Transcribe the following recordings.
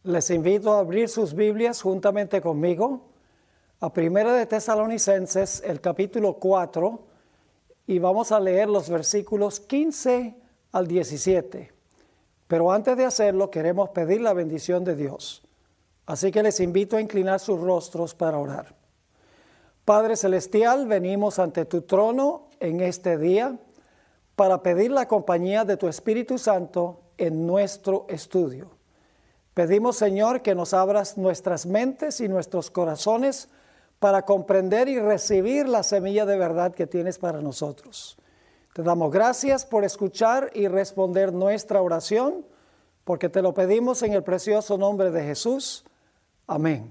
Les invito a abrir sus Biblias juntamente conmigo a Primera de Tesalonicenses, el capítulo 4, y vamos a leer los versículos 15 al 17. Pero antes de hacerlo, queremos pedir la bendición de Dios. Así que les invito a inclinar sus rostros para orar. Padre Celestial, venimos ante tu trono en este día para pedir la compañía de tu Espíritu Santo en nuestro estudio. Pedimos, Señor, que nos abras nuestras mentes y nuestros corazones para comprender y recibir la semilla de verdad que tienes para nosotros. Te damos gracias por escuchar y responder nuestra oración, porque te lo pedimos en el precioso nombre de Jesús. Amén.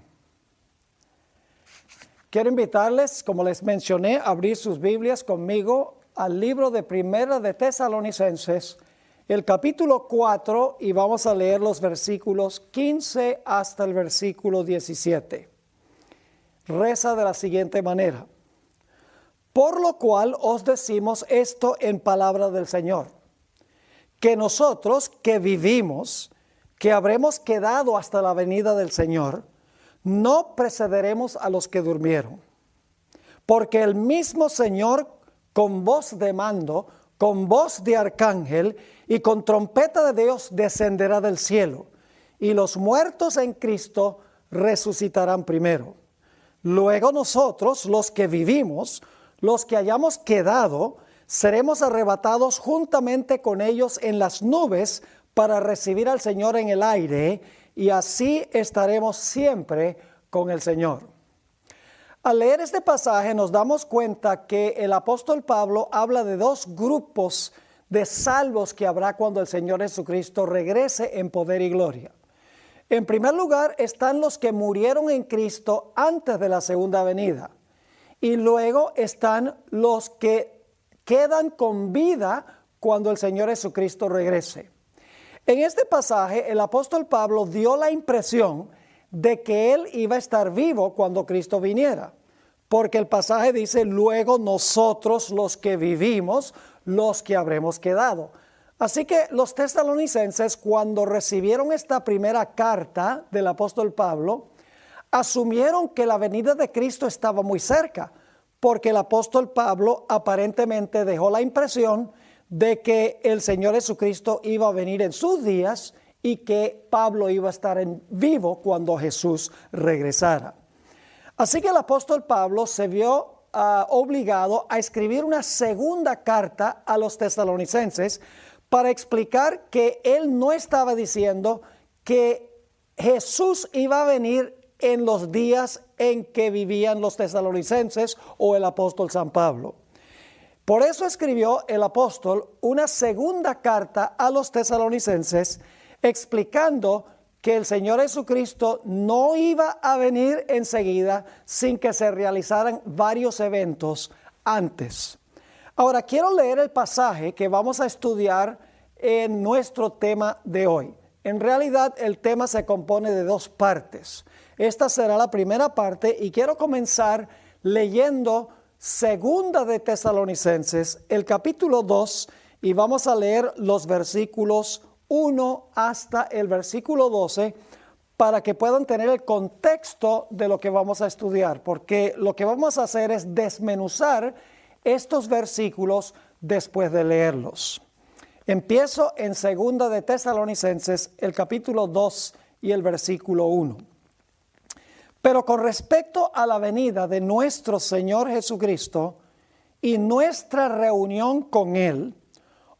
Quiero invitarles, como les mencioné, a abrir sus Biblias conmigo al libro de Primera de Tesalonicenses, el capítulo 4, y vamos a leer los versículos 15 hasta el versículo 17. Reza de la siguiente manera: por lo cual os decimos esto en palabra del Señor, que nosotros que vivimos, que habremos quedado hasta la venida del Señor, no precederemos a los que durmieron. Porque el mismo Señor, con voz de mando, con voz de arcángel y con trompeta de Dios descenderá del cielo, y los muertos en Cristo resucitarán primero. Luego nosotros, los que vivimos, los que hayamos quedado, seremos arrebatados juntamente con ellos en las nubes para recibir al Señor en el aire, y así estaremos siempre con el Señor. Al leer este pasaje nos damos cuenta que el apóstol Pablo habla de dos grupos de salvos que habrá cuando el Señor Jesucristo regrese en poder y gloria. En primer lugar están los que murieron en Cristo antes de la segunda venida, y luego están los que quedan con vida cuando el Señor Jesucristo regrese. En este pasaje el apóstol Pablo dio la impresión de que él iba a estar vivo cuando Cristo viniera, porque el pasaje dice: luego nosotros los que vivimos, los que habremos quedado. Así que los tesalonicenses, cuando recibieron esta primera carta del apóstol Pablo, asumieron que la venida de Cristo estaba muy cerca, porque el apóstol Pablo aparentemente dejó la impresión de que el Señor Jesucristo iba a venir en sus días y que Pablo iba a estar vivo cuando Jesús regresara. Así que el apóstol Pablo se vio obligado a escribir una segunda carta a los tesalonicenses para explicar que él no estaba diciendo que Jesús iba a venir en los días en que vivían los tesalonicenses o el apóstol San Pablo. Por eso escribió el apóstol una segunda carta a los tesalonicenses explicando que el Señor Jesucristo no iba a venir enseguida sin que se realizaran varios eventos antes. Ahora quiero leer el pasaje que vamos a estudiar en nuestro tema de hoy. En realidad el tema se compone de dos partes. Esta será la primera parte y quiero comenzar leyendo Segunda de Tesalonicenses, el capítulo 2, y vamos a leer los versículos 1 hasta el versículo 12 para que puedan tener el contexto de lo que vamos a estudiar, porque lo que vamos a hacer es desmenuzar estos versículos después de leerlos. Empiezo en Segunda de Tesalonicenses, el capítulo 2 y el versículo 1. Pero con respecto a la venida de nuestro Señor Jesucristo y nuestra reunión con Él,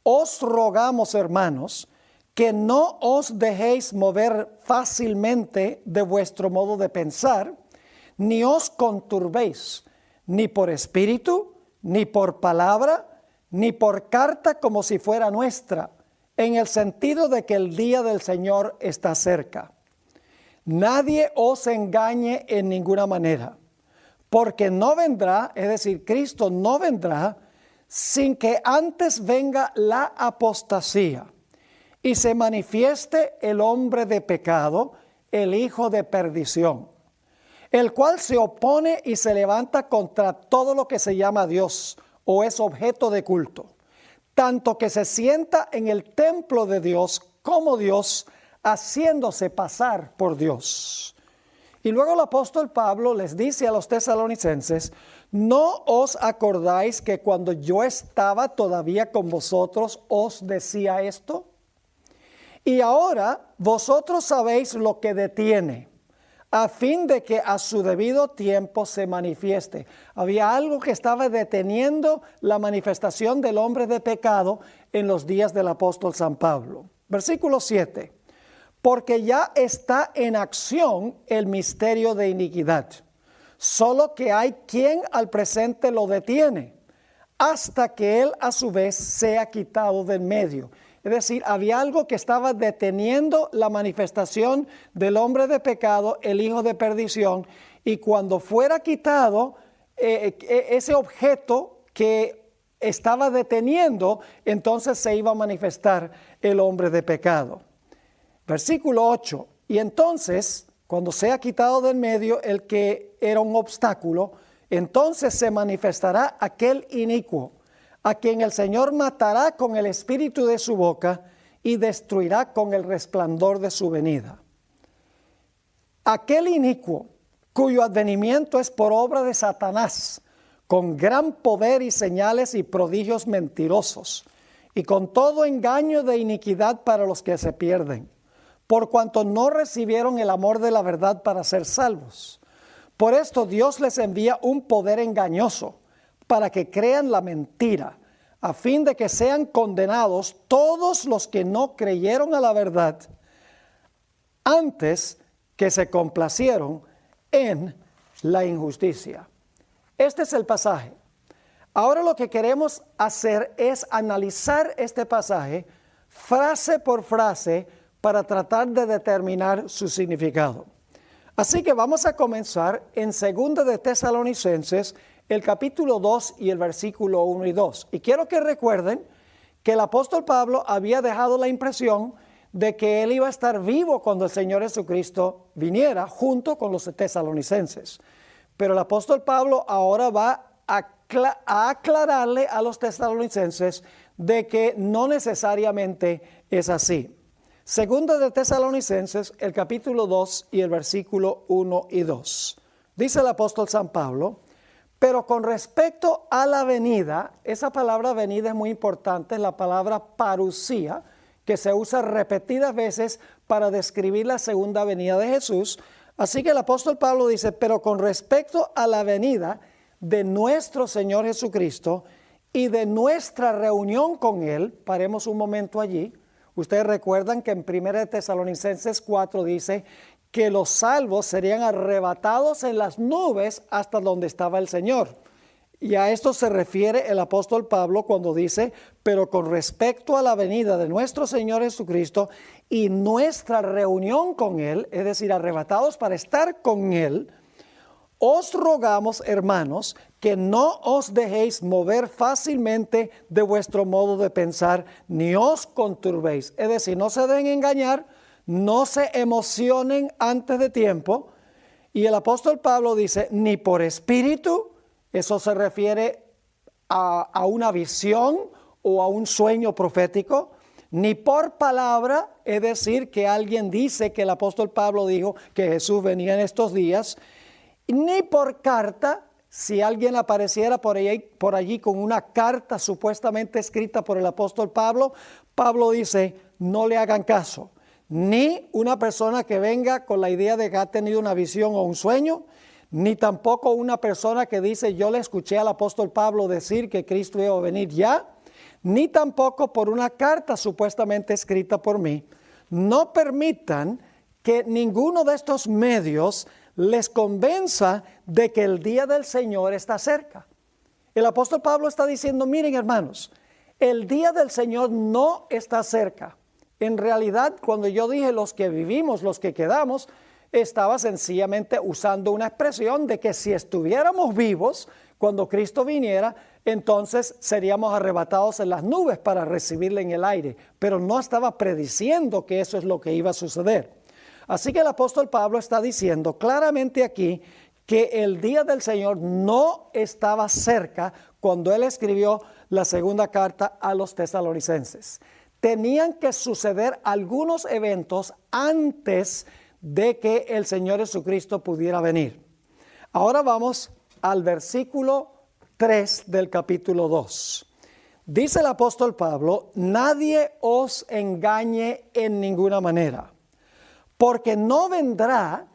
os rogamos, hermanos, que no os dejéis mover fácilmente de vuestro modo de pensar, ni os conturbéis, ni por espíritu, ni por palabra, ni por carta como si fuera nuestra, en el sentido de que el día del Señor está cerca. Nadie os engañe en ninguna manera, porque no vendrá, es decir, Cristo no vendrá, sin que antes venga la apostasía y se manifieste el hombre de pecado, el hijo de perdición, el cual se opone y se levanta contra todo lo que se llama Dios o es objeto de culto, tanto que se sienta en el templo de Dios como Dios, haciéndose pasar por Dios. Y luego el apóstol Pablo les dice a los tesalonicenses: ¿no os acordáis que cuando yo estaba todavía con vosotros os decía esto? Y ahora vosotros sabéis lo que detiene, a fin de que a su debido tiempo se manifieste. Había algo que estaba deteniendo la manifestación del hombre de pecado en los días del apóstol San Pablo. Versículo 7. Porque ya está en acción el misterio de iniquidad, solo que hay quien al presente lo detiene, hasta que él a su vez sea quitado del medio. Es decir, había algo que estaba deteniendo la manifestación del hombre de pecado, el hijo de perdición, y cuando fuera quitado ese objeto que estaba deteniendo, entonces se iba a manifestar el hombre de pecado. Versículo 8, y entonces, cuando sea quitado del medio el que era un obstáculo, entonces se manifestará aquel inicuo, a quien el Señor matará con el espíritu de su boca y destruirá con el resplandor de su venida. Aquel inicuo, cuyo advenimiento es por obra de Satanás, con gran poder y señales y prodigios mentirosos, y con todo engaño de iniquidad para los que se pierden, por cuanto no recibieron el amor de la verdad para ser salvos. Por esto Dios les envía un poder engañoso, para que crean la mentira, a fin de que sean condenados todos los que no creyeron a la verdad, antes que se complacieron en la injusticia. Este es el pasaje. Ahora lo que queremos hacer es analizar este pasaje frase por frase para tratar de determinar su significado. Así que vamos a comenzar en 2 de Tesalonicenses, el capítulo 2 y el versículo 1 y 2. Y quiero que recuerden que el apóstol Pablo había dejado la impresión de que él iba a estar vivo cuando el Señor Jesucristo viniera junto con los tesalonicenses. Pero el apóstol Pablo ahora va a aclararle a los tesalonicenses de que no necesariamente es así. 2 de Tesalonicenses, el capítulo 2 y el versículo 1 y 2. Dice el apóstol San Pablo: pero con respecto a la venida, esa palabra venida es muy importante, es la palabra parusía, que se usa repetidas veces para describir la segunda venida de Jesús. Así que el apóstol Pablo dice: pero con respecto a la venida de nuestro Señor Jesucristo y de nuestra reunión con Él, paremos un momento allí. Ustedes recuerdan que en 1 Tesalonicenses 4 dice que los salvos serían arrebatados en las nubes hasta donde estaba el Señor. Y a esto se refiere el apóstol Pablo cuando dice: pero con respecto a la venida de nuestro Señor Jesucristo y nuestra reunión con Él, es decir, arrebatados para estar con Él, os rogamos, hermanos, que no os dejéis mover fácilmente de vuestro modo de pensar, ni os conturbéis. Es decir, no se dejen engañar, no se emocionen antes de tiempo. Y el apóstol Pablo dice: ni por espíritu, eso se refiere a una visión o a un sueño profético, ni por palabra, es decir, que alguien dice que el apóstol Pablo dijo que Jesús venía en estos días, ni por carta, si alguien apareciera por allí con una carta supuestamente escrita por el apóstol Pablo, Pablo dice: no le hagan caso. Ni una persona que venga con la idea de que ha tenido una visión o un sueño, ni tampoco una persona que dice: yo le escuché al apóstol Pablo decir que Cristo iba a venir ya, ni tampoco por una carta supuestamente escrita por mí. No permitan que ninguno de estos medios les convenza de que el día del Señor está cerca. El apóstol Pablo está diciendo: miren, hermanos, el día del Señor no está cerca. En realidad, cuando yo dije los que vivimos, los que quedamos, estaba sencillamente usando una expresión de que si estuviéramos vivos cuando Cristo viniera, entonces seríamos arrebatados en las nubes para recibirle en el aire. Pero no estaba prediciendo que eso es lo que iba a suceder. Así que el apóstol Pablo está diciendo claramente aquí que el día del Señor no estaba cerca cuando él escribió la segunda carta a los tesalonicenses. tenían que suceder algunos eventos antes de que el Señor Jesucristo pudiera venir. Ahora vamos al versículo 3 del capítulo 2. Dice el apóstol Pablo: nadie os engañe en ninguna manera, porque no vendrá,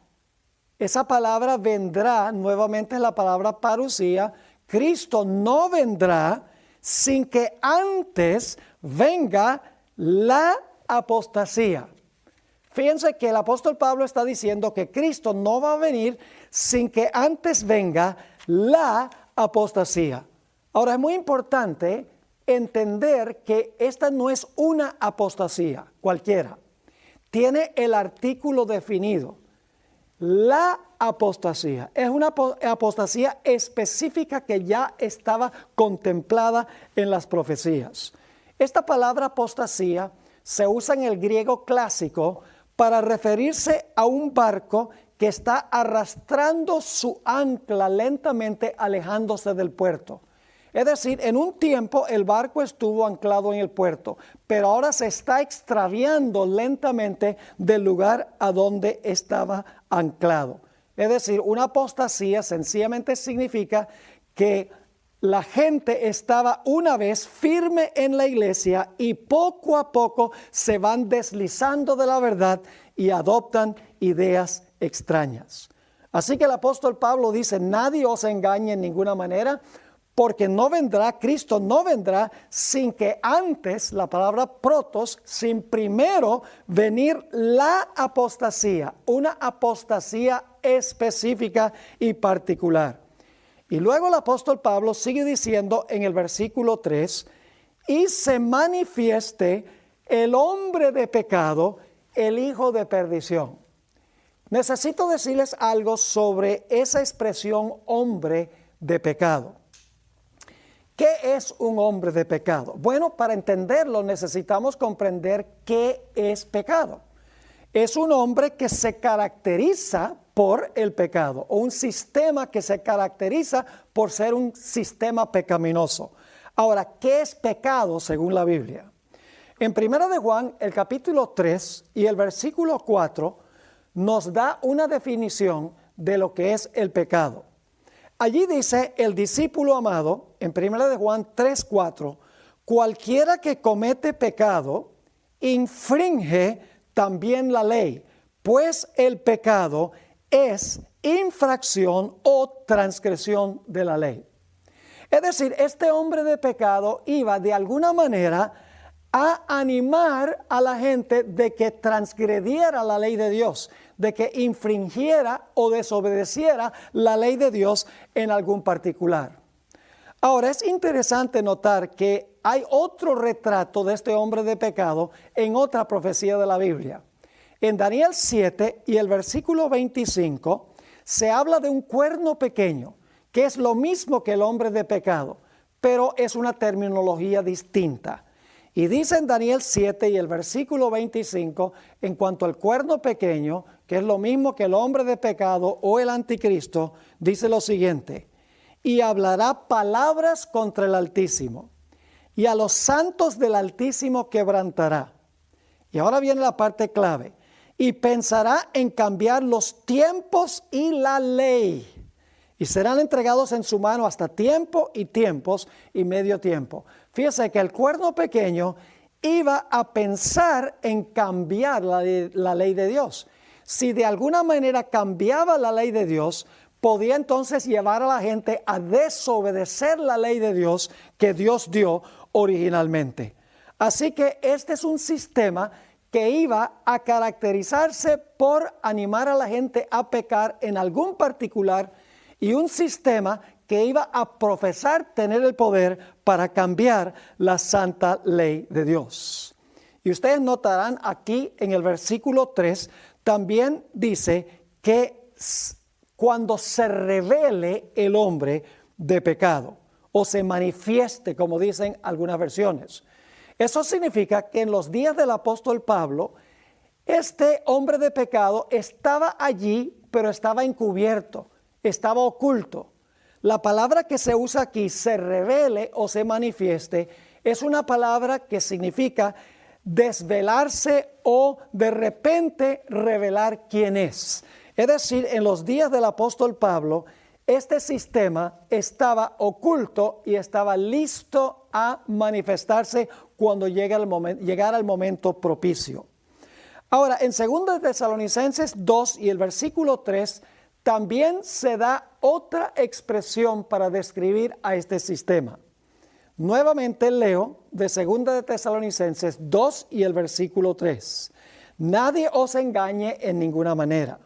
esa palabra vendrá, nuevamente es la palabra parusía, Cristo no vendrá sin que antes venga la apostasía. Fíjense que el apóstol Pablo está diciendo que Cristo no va a venir sin que antes venga la apostasía. Ahora, es muy importante entender que esta no es una apostasía cualquiera. Tiene el artículo definido. La apostasía es una apostasía específica que ya estaba contemplada en las profecías. Esta palabra apostasía se usa en el griego clásico para referirse a un barco que está arrastrando su ancla lentamente, alejándose del puerto. Es decir, en un tiempo el barco estuvo anclado en el puerto, pero ahora se está extraviando lentamente del lugar a donde estaba anclado. Es decir, una apostasía sencillamente significa que la gente estaba una vez firme en la iglesia y poco a poco se van deslizando de la verdad y adoptan ideas extrañas. Así que el apóstol Pablo dice: nadie os engañe en ninguna manera, porque no vendrá, Cristo no vendrá sin que antes, la palabra protos, sin primero venir la apostasía, una apostasía específica y particular. Y luego el apóstol Pablo sigue diciendo en el versículo 3, y se manifieste el hombre de pecado, el hijo de perdición. Necesito decirles algo sobre esa expresión hombre de pecado. ¿Qué es un hombre de pecado? Bueno, para entenderlo necesitamos comprender qué es pecado. Es un hombre que se caracteriza por el pecado, o un sistema que se caracteriza por ser un sistema pecaminoso. Ahora, ¿qué es pecado según la Biblia? En 1 de Juan, el capítulo 3 y el versículo 4 nos da una definición de lo que es el pecado. Allí dice el discípulo amado, en 1 de Juan 3:4, cualquiera que comete pecado, infringe también la ley, pues el pecado es infracción o transgresión de la ley. Es decir, este hombre de pecado iba de alguna manera a animar a la gente de que transgrediera la ley de Dios, de que infringiera o desobedeciera la ley de Dios en algún particular. Ahora, es interesante notar que hay otro retrato de este hombre de pecado en otra profecía de la Biblia. En Daniel 7 y el versículo 25 se habla de un cuerno pequeño, que es lo mismo que el hombre de pecado, pero es una terminología distinta. Y dice en Daniel 7 y el versículo 25, en cuanto al cuerno pequeño, que es lo mismo que el hombre de pecado o el anticristo, dice lo siguiente: y hablará palabras contra el Altísimo, y a los santos del Altísimo quebrantará. Y ahora viene la parte clave: y pensará en cambiar los tiempos y la ley, y serán entregados en su mano hasta tiempo y tiempos y medio tiempo. Fíjese que el cuerno pequeño iba a pensar en cambiar la ley de Dios. Si de alguna manera cambiaba la ley de Dios, podía entonces llevar a la gente a desobedecer la ley de Dios que Dios dio originalmente. Así que este es un sistema que iba a caracterizarse por animar a la gente a pecar en algún particular, y un sistema que iba a profesar tener el poder para cambiar la santa ley de Dios. Y ustedes notarán aquí en el versículo 3, también dice que cuando se revele el hombre de pecado, o se manifieste, como dicen algunas versiones. Eso significa que en los días del apóstol Pablo, este hombre de pecado estaba allí, pero estaba encubierto, estaba oculto. La palabra que se usa aquí, se revele o se manifieste, es una palabra que significa desvelarse o de repente revelar quién es. Es decir, en los días del apóstol Pablo, este sistema estaba oculto y estaba listo a manifestarse cuando llegara el momento propicio. Ahora, en 2 Tesalonicenses 2 y el versículo 3, también se da otra expresión para describir a este sistema. Nuevamente leo de 2 Tesalonicenses 2 y el versículo 3. Nadie os engañe en ninguna manera,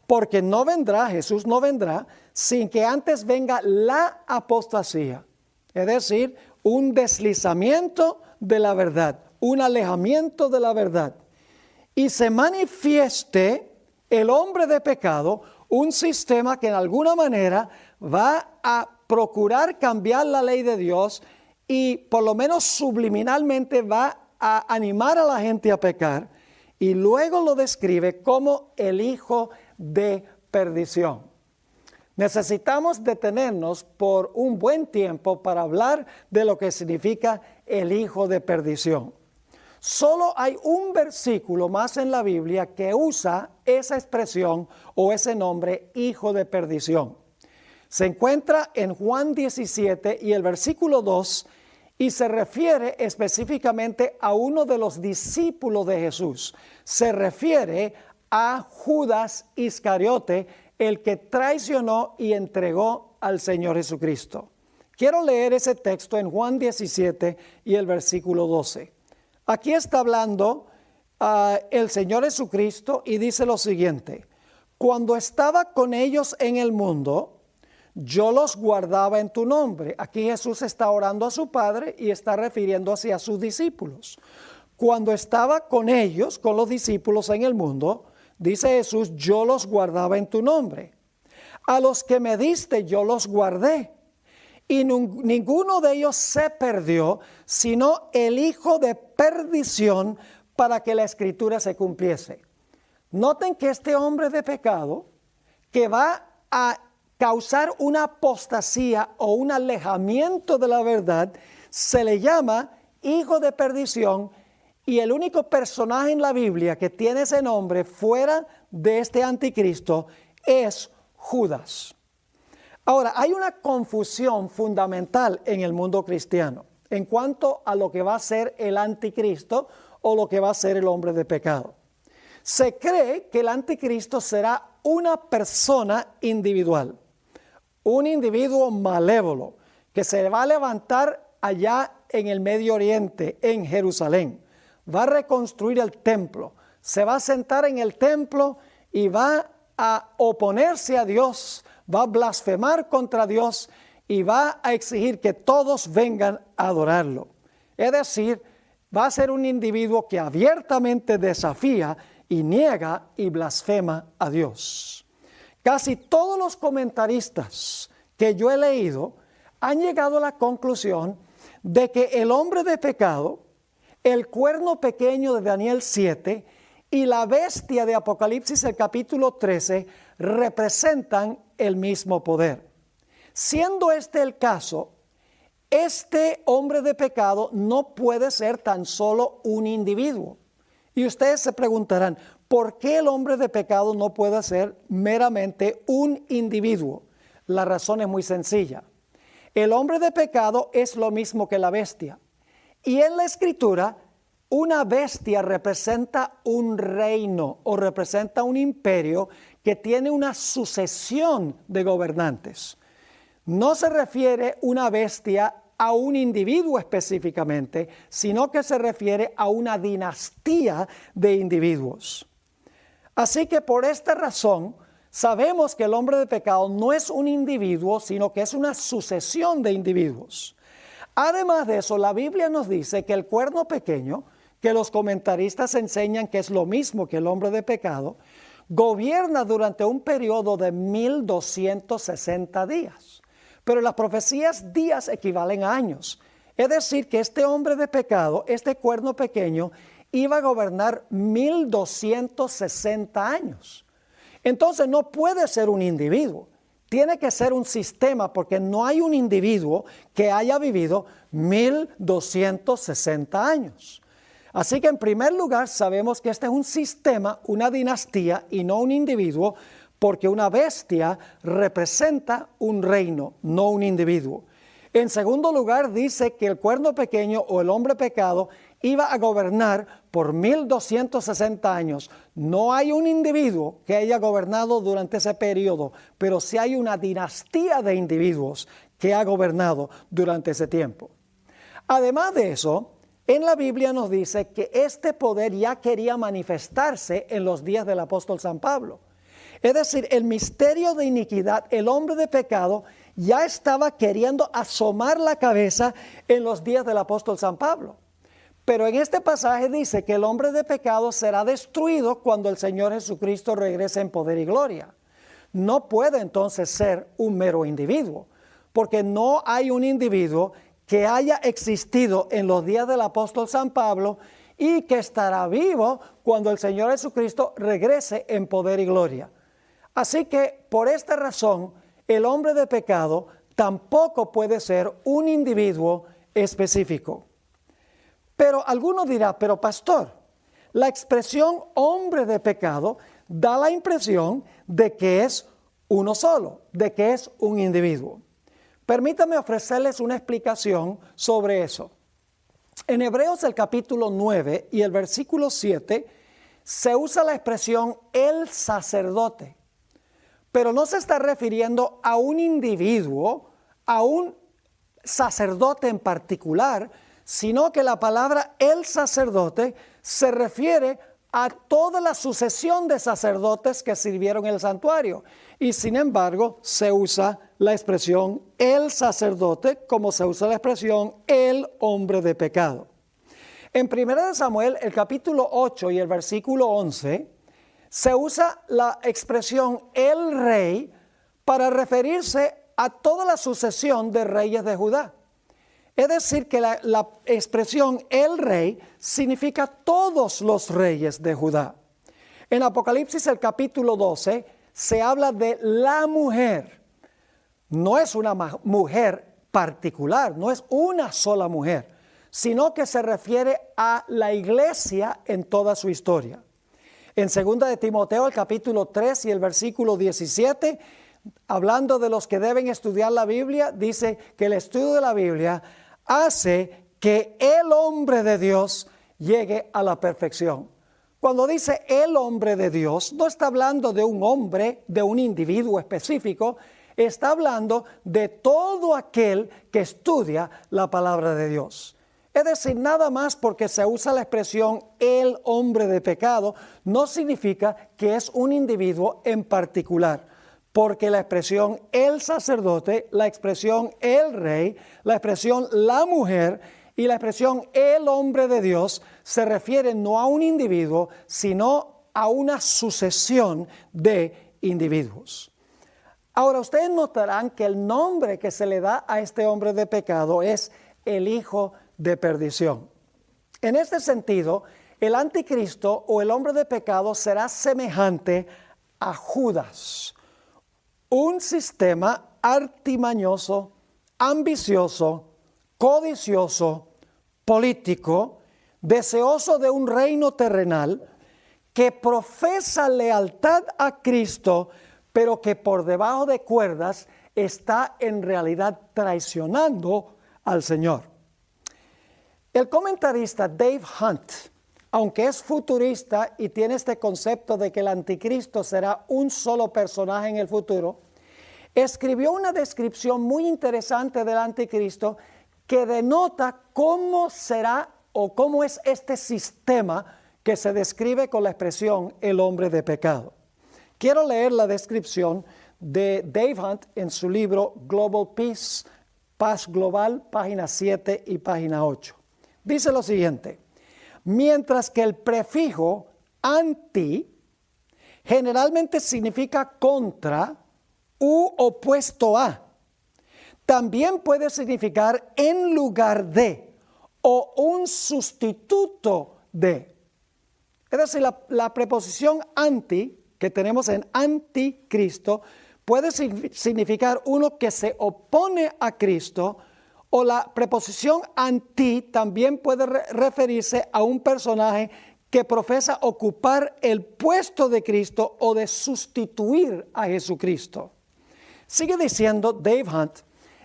porque no vendrá, Jesús no vendrá, sin que antes venga la apostasía. Es decir, un deslizamiento de la verdad, un alejamiento de la verdad. Y se manifieste el hombre de pecado, un sistema que en alguna manera va a procurar cambiar la ley de Dios y por lo menos subliminalmente va a animar a la gente a pecar, y luego lo describe como el hijo de perdición. Necesitamos detenernos por un buen tiempo para hablar de lo que significa el hijo de perdición. Solo hay un versículo más en la Biblia que usa esa expresión o ese nombre, hijo de perdición. Se encuentra en Juan 17 y el versículo 2, y se refiere específicamente a uno de los discípulos de Jesús. Se refiere a Judas Iscariote, el que traicionó y entregó al Señor Jesucristo. Quiero leer ese texto en Juan 17 y el versículo 12. Aquí está hablando el Señor Jesucristo y dice lo siguiente: cuando estaba con ellos en el mundo, yo los guardaba en tu nombre. Aquí Jesús está orando a su Padre y está refiriéndose a sus discípulos. Cuando estaba con ellos, con los discípulos en el mundo, dice Jesús, yo los guardaba en tu nombre. A los que me diste yo los guardé. Y ninguno de ellos se perdió, sino el hijo de perdición, para que la escritura se cumpliese. Noten que este hombre de pecado, que va a causar una apostasía o un alejamiento de la verdad, se le llama hijo de perdición, y el único personaje en la Biblia que tiene ese nombre fuera de este anticristo es Judas. Ahora, hay una confusión fundamental en el mundo cristiano en cuanto a lo que va a ser el anticristo o lo que va a ser el hombre de pecado. Se cree que el anticristo será una persona individual, un individuo malévolo que se va a levantar allá en el Medio Oriente, en Jerusalén. Va a reconstruir el templo, se va a sentar en el templo y va a oponerse a Dios, va a blasfemar contra Dios y va a exigir que todos vengan a adorarlo. Es decir, va a ser un individuo que abiertamente desafía y niega y blasfema a Dios. Casi todos los comentaristas que yo he leído han llegado a la conclusión de que el hombre de pecado, el cuerno pequeño de Daniel 7 y la bestia de Apocalipsis el capítulo 13 representan el mismo poder. Siendo este el caso, este hombre de pecado no puede ser tan solo un individuo. Y ustedes se preguntarán, ¿por qué el hombre de pecado no puede ser meramente un individuo? La razón es muy sencilla. El hombre de pecado es lo mismo que la bestia. Y en la Escritura, una bestia representa un reino o representa un imperio que tiene una sucesión de gobernantes. No se refiere una bestia a un individuo específicamente, sino que se refiere a una dinastía de individuos. Así que por esta razón, sabemos que el hombre de pecado no es un individuo, sino que es una sucesión de individuos. Además de eso, la Biblia nos dice que el cuerno pequeño, que los comentaristas enseñan que es lo mismo que el hombre de pecado, gobierna durante un periodo de 1260 días. Pero las profecías días equivalen a años. Es decir, que este hombre de pecado, este cuerno pequeño, iba a gobernar 1260 años. Entonces no puede ser un individuo, tiene que ser un sistema, porque no hay un individuo que haya vivido 1260 años. Así que en primer lugar sabemos que este es un sistema, una dinastía y no un individuo, porque una bestia representa un reino, no un individuo. En segundo lugar dice que el cuerno pequeño o el hombre pecado iba a gobernar por 1260 años. No hay un individuo que haya gobernado durante ese periodo, pero sí hay una dinastía de individuos que ha gobernado durante ese tiempo. Además de eso, en la Biblia nos dice que este poder ya quería manifestarse en los días del apóstol San Pablo. Es decir, el misterio de iniquidad, el hombre de pecado, ya estaba queriendo asomar la cabeza en los días del apóstol San Pablo. Pero en este pasaje dice que el hombre de pecado será destruido cuando el Señor Jesucristo regrese en poder y gloria. No puede entonces ser un mero individuo, porque no hay un individuo que haya existido en los días del apóstol San Pablo y que estará vivo cuando el Señor Jesucristo regrese en poder y gloria. Así que por esta razón, el hombre de pecado tampoco puede ser un individuo específico. Pero alguno dirá, pero pastor, la expresión hombre de pecado da la impresión de que es uno solo, de que es un individuo. Permítame ofrecerles una explicación sobre eso. En Hebreos el capítulo 9 y el versículo 7 se usa la expresión el sacerdote, pero no se está refiriendo a un individuo, a un sacerdote en particular, sino que la palabra el sacerdote se refiere a toda la sucesión de sacerdotes que sirvieron en el santuario. Y sin embargo, se usa la expresión el sacerdote como se usa la expresión el hombre de pecado. En 1 Samuel, el capítulo 8 y el versículo 11, se usa la expresión el rey para referirse a toda la sucesión de reyes de Judá. Es decir, que la expresión el rey significa todos los reyes de Judá. En Apocalipsis el capítulo 12 se habla de la mujer. No es una mujer particular, no es una sola mujer, sino que se refiere a la iglesia en toda su historia. En 2 de Timoteo el capítulo 3 y el versículo 17, hablando de los que deben estudiar la Biblia, dice que el estudio de la Biblia hace que el hombre de Dios llegue a la perfección. Cuando dice el hombre de Dios, no está hablando de un hombre, de un individuo específico, está hablando de todo aquel que estudia la palabra de Dios. Es decir, nada más porque se usa la expresión el hombre de pecado, no significa que es un individuo en particular. Porque la expresión el sacerdote, la expresión el rey, la expresión la mujer y la expresión el hombre de Dios se refieren no a un individuo, sino a una sucesión de individuos. Ahora, ustedes notarán que el nombre que se le da a este hombre de pecado es el hijo de perdición. En este sentido, el anticristo o el hombre de pecado será semejante a Judas, un sistema artimañoso, ambicioso, codicioso, político, deseoso de un reino terrenal, que profesa lealtad a Cristo, pero que por debajo de cuerdas está en realidad traicionando al Señor. El comentarista Dave Hunt, aunque es futurista y tiene este concepto de que el anticristo será un solo personaje en el futuro, escribió una descripción muy interesante del anticristo que denota cómo será o cómo es este sistema que se describe con la expresión el hombre de pecado. Quiero leer la descripción de Dave Hunt en su libro Global Peace, Paz Global, página 7 y página 8. Dice lo siguiente: mientras que el prefijo anti generalmente significa contra u opuesto a, también puede significar en lugar de o un sustituto de. Es decir, la preposición anti que tenemos en anticristo puede significar uno que se opone a Cristo O la preposición anti también puede referirse a un personaje que profesa ocupar el puesto de Cristo o de sustituir a Jesucristo. Sigue diciendo Dave Hunt,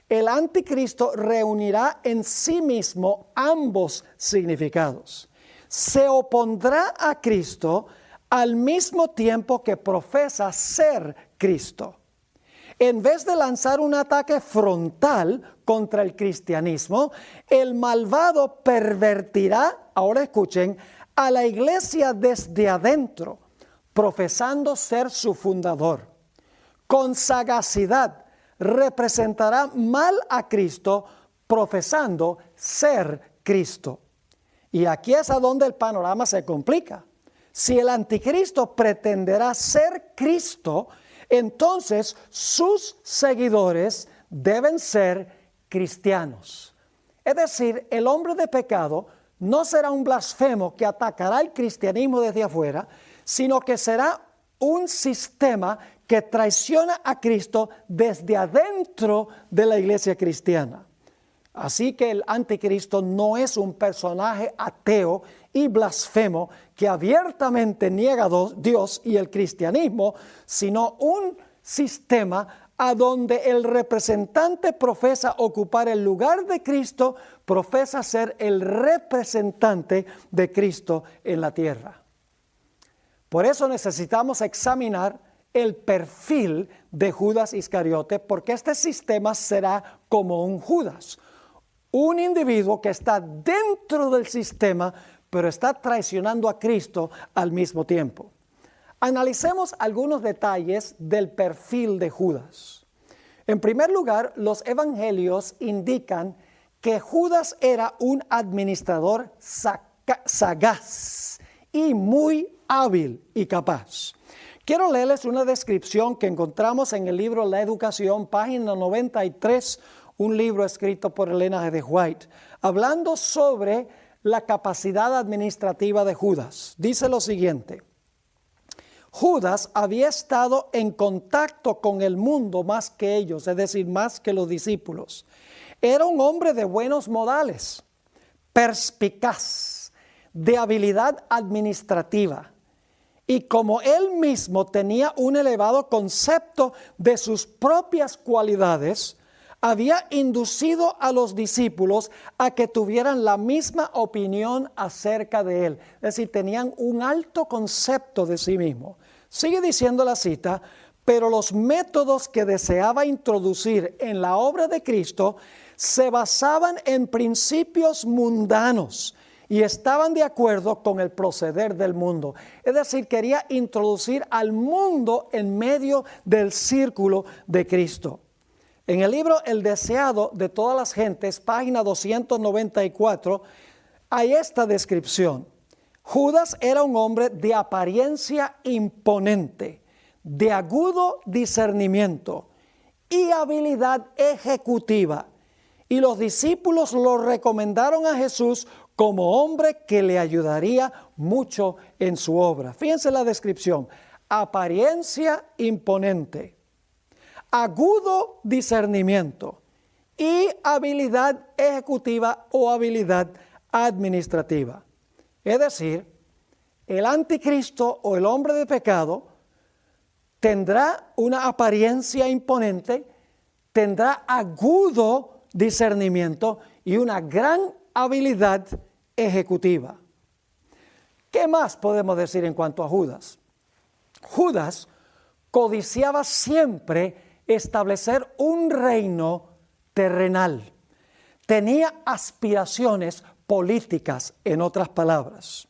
el anticristo reunirá en sí mismo ambos significados. Se opondrá a Cristo al mismo tiempo que profesa ser Cristo. En vez de lanzar un ataque frontal contra el cristianismo, el malvado pervertirá, ahora escuchen, a la iglesia desde adentro, profesando ser su fundador. Con sagacidad representará mal a Cristo, profesando ser Cristo. Y aquí es a donde el panorama se complica. Si el anticristo pretenderá ser Cristo, entonces sus seguidores deben ser cristianos. Es decir, el hombre de pecado no será un blasfemo que atacará el cristianismo desde afuera, sino que será un sistema que traiciona a Cristo desde adentro de la iglesia cristiana. Así que el anticristo no es un personaje ateo y blasfemo que abiertamente niega a Dios y el cristianismo, sino un sistema a donde el representante profesa ocupar el lugar de Cristo, profesa ser el representante de Cristo en la tierra. Por eso necesitamos examinar el perfil de Judas Iscariote, porque este sistema será como un Judas, un individuo que está dentro del sistema, pero está traicionando a Cristo al mismo tiempo. Analicemos algunos detalles del perfil de Judas. En primer lugar, los evangelios indican que Judas era un administrador sagaz y muy hábil y capaz. Quiero leerles una descripción que encontramos en el libro La Educación, página 93, un libro escrito por Elena G. de White, hablando sobre la capacidad administrativa de Judas. Dice lo siguiente: Judas había estado en contacto con el mundo más que ellos, es decir, más que los discípulos. Era un hombre de buenos modales, perspicaz, de habilidad administrativa. Y como él mismo tenía un elevado concepto de sus propias cualidades, había inducido a los discípulos a que tuvieran la misma opinión acerca de él. Es decir, tenían un alto concepto de sí mismo. Sigue diciendo la cita, pero los métodos que deseaba introducir en la obra de Cristo se basaban en principios mundanos y estaban de acuerdo con el proceder del mundo. Es decir, quería introducir al mundo en medio del círculo de Cristo. En el libro El deseado de todas las gentes, página 294, hay esta descripción. Judas era un hombre de apariencia imponente, de agudo discernimiento y habilidad ejecutiva. Y los discípulos lo recomendaron a Jesús como hombre que le ayudaría mucho en su obra. Fíjense la descripción: apariencia imponente, agudo discernimiento y habilidad ejecutiva o habilidad administrativa. Es decir, el anticristo o el hombre de pecado tendrá una apariencia imponente, tendrá agudo discernimiento y una gran habilidad ejecutiva. ¿Qué más podemos decir en cuanto a Judas? Judas codiciaba siempre establecer un reino terrenal. Tenía aspiraciones políticas, en otras palabras.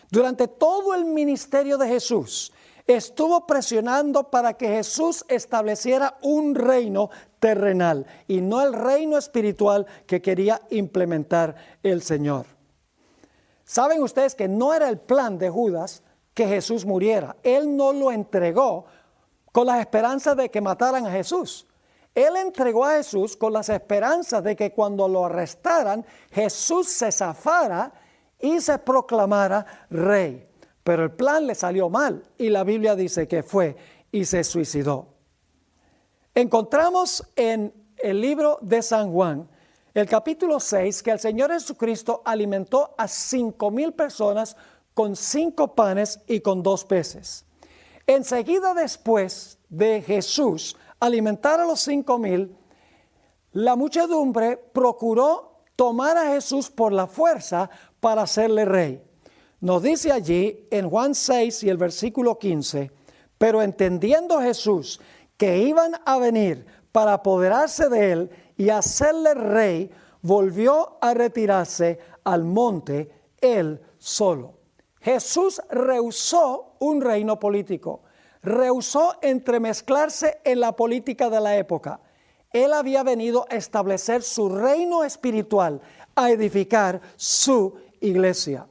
Durante todo el ministerio de Jesús, estuvo presionando para que Jesús estableciera un reino terrenal y no el reino espiritual que quería implementar el Señor. Saben ustedes que no era el plan de Judas que Jesús muriera. Él no lo entregó con las esperanzas de que mataran a Jesús. Él entregó a Jesús con las esperanzas de que cuando lo arrestaran, Jesús se zafara y se proclamara rey. Pero el plan le salió mal y la Biblia dice que fue y se suicidó. Encontramos en el libro de San Juan el capítulo 6, que el Señor Jesucristo alimentó a 5,000 personas con 5 panes y con 2 peces. Enseguida después de Jesús alimentar a los 5,000, la muchedumbre procuró tomar a Jesús por la fuerza para hacerle rey. Nos dice allí en Juan 6 y el versículo 15, pero entendiendo Jesús que iban a venir para apoderarse de él y hacerle rey, volvió a retirarse al monte él solo. Jesús rehusó un reino político, rehusó entremezclarse en la política de la época. Él había venido a establecer su reino espiritual, a edificar su iglesia.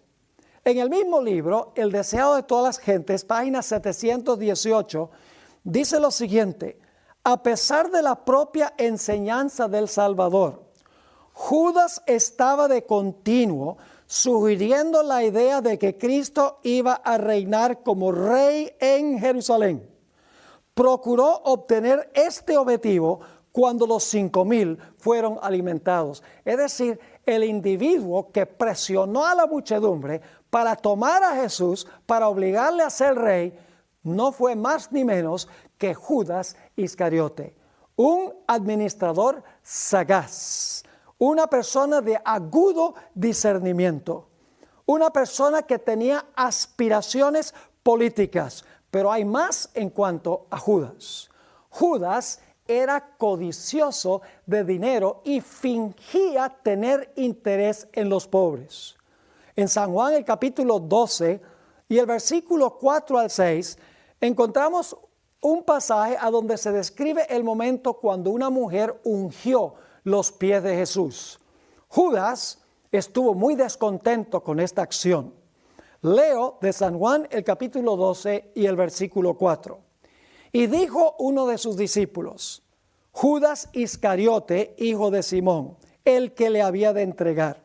En el mismo libro, El deseado de todas las gentes, página 718, dice lo siguiente: a pesar de la propia enseñanza del Salvador, Judas estaba de continuo sugiriendo la idea de que Cristo iba a reinar como rey en Jerusalén. Procuró obtener este objetivo cuando los 5,000 fueron alimentados. Es decir, el individuo que presionó a la muchedumbre para tomar a Jesús, para obligarle a ser rey, no fue más ni menos que Judas Iscariote, un administrador sagaz, una persona de agudo discernimiento, una persona que tenía aspiraciones políticas. Pero hay más en cuanto a Judas. Judas era codicioso de dinero y fingía tener interés en los pobres. En San Juan, el capítulo 12 y el versículo 4 al 6, encontramos un pasaje a donde se describe el momento cuando una mujer ungió los pies de Jesús. Judas estuvo muy descontento con esta acción. Leo de San Juan el capítulo 12 y el versículo 4. Y dijo uno de sus discípulos, Judas Iscariote, hijo de Simón, el que le había de entregar: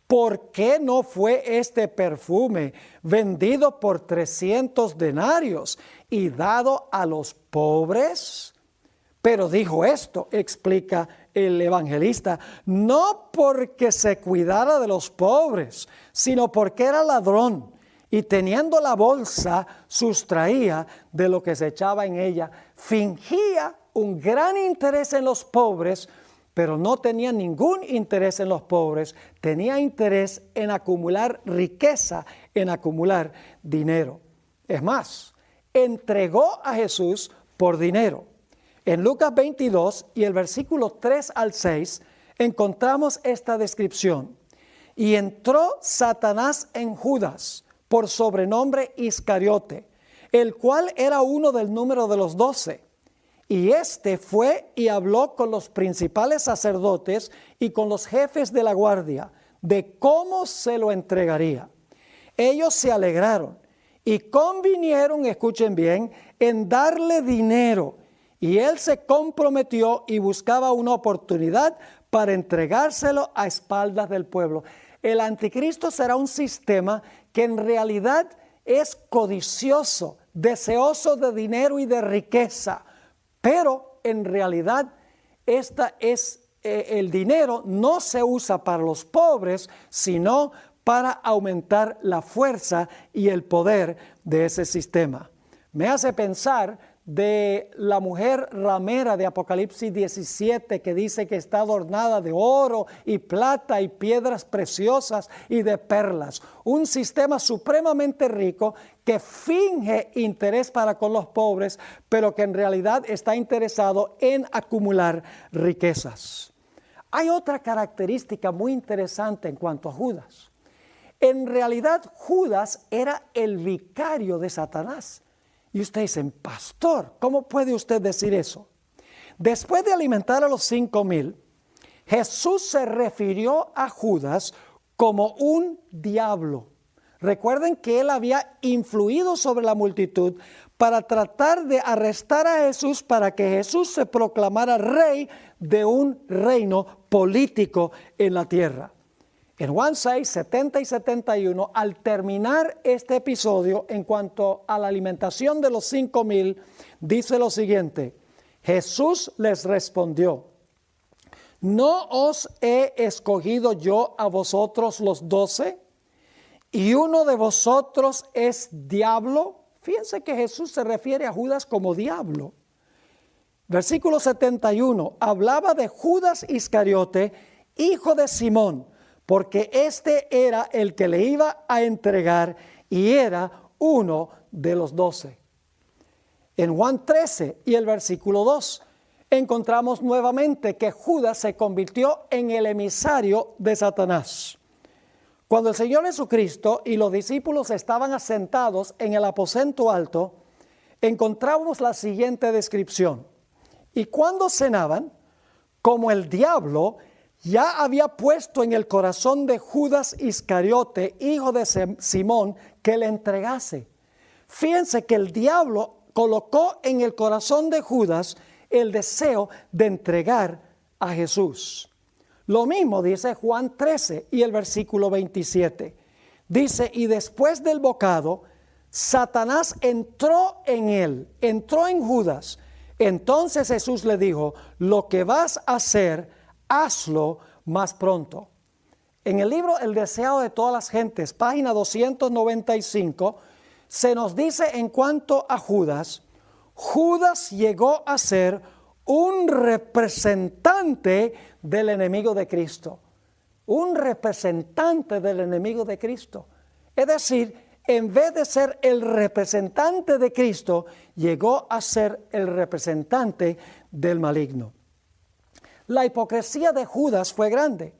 ¿por qué no fue este perfume vendido por 300 denarios y dado a los pobres? Pero dijo esto, explica el evangelista, no porque se cuidara de los pobres, sino porque era ladrón y teniendo la bolsa sustraía de lo que se echaba en ella. Fingía un gran interés en los pobres, pero no tenía ningún interés en los pobres, tenía interés en acumular riqueza, en acumular dinero. Es más, entregó a Jesús por dinero. En Lucas 22 y el versículo 3 al 6 encontramos esta descripción. Y entró Satanás en Judas, por sobrenombre Iscariote, el cual era uno del número de los 12. Y éste fue y habló con los principales sacerdotes y con los jefes de la guardia de cómo se lo entregaría. Ellos se alegraron y convinieron, escuchen bien, en darle dinero. Y él se comprometió y buscaba una oportunidad para entregárselo a espaldas del pueblo. El anticristo será un sistema que en realidad es codicioso, deseoso de dinero y de riqueza. Pero en realidad el dinero no se usa para los pobres, sino para aumentar la fuerza y el poder de ese sistema. Me hace pensar de la mujer ramera de Apocalipsis 17, que dice que está adornada de oro y plata y piedras preciosas y de perlas. Un sistema supremamente rico que finge interés para con los pobres, pero que en realidad está interesado en acumular riquezas. Hay otra característica muy interesante en cuanto a Judas. En realidad, Judas era el vicario de Satanás. Y ustedes dicen, pastor, ¿cómo puede usted decir eso? Después de alimentar a los 5,000, Jesús se refirió a Judas como un diablo. Recuerden que él había influido sobre la multitud para tratar de arrestar a Jesús para que Jesús se proclamara rey de un reino político en la tierra. En Juan 6, 70 y 71, al terminar este episodio en cuanto a la alimentación de los 5,000, dice lo siguiente: Jesús les respondió: ¿no os he escogido yo a vosotros los 12? ¿Y uno de vosotros es diablo? Fíjense que Jesús se refiere a Judas como diablo. Versículo 71, hablaba de Judas Iscariote, hijo de Simón, porque este era el que le iba a entregar y era uno de los 12. En Juan 13 y el versículo 2 encontramos nuevamente que Judas se convirtió en el emisario de Satanás. Cuando el Señor Jesucristo y los discípulos estaban asentados en el aposento alto, encontramos la siguiente descripción. Y cuando cenaban, como el diablo ya había puesto en el corazón de Judas Iscariote, hijo de Simón, que le entregase. Fíjense que el diablo colocó en el corazón de Judas el deseo de entregar a Jesús. Lo mismo dice Juan 13 y el versículo 27. Dice, y después del bocado, Satanás entró en él, entró en Judas. Entonces Jesús le dijo, lo que vas a hacer, hazlo más pronto. En el libro El deseado de todas las gentes, página 295, se nos dice en cuanto a Judas, Judas llegó a ser un representante del enemigo de Cristo. Un representante del enemigo de Cristo. Es decir, en vez de ser el representante de Cristo, llegó a ser el representante del maligno. La hipocresía de Judas fue grande.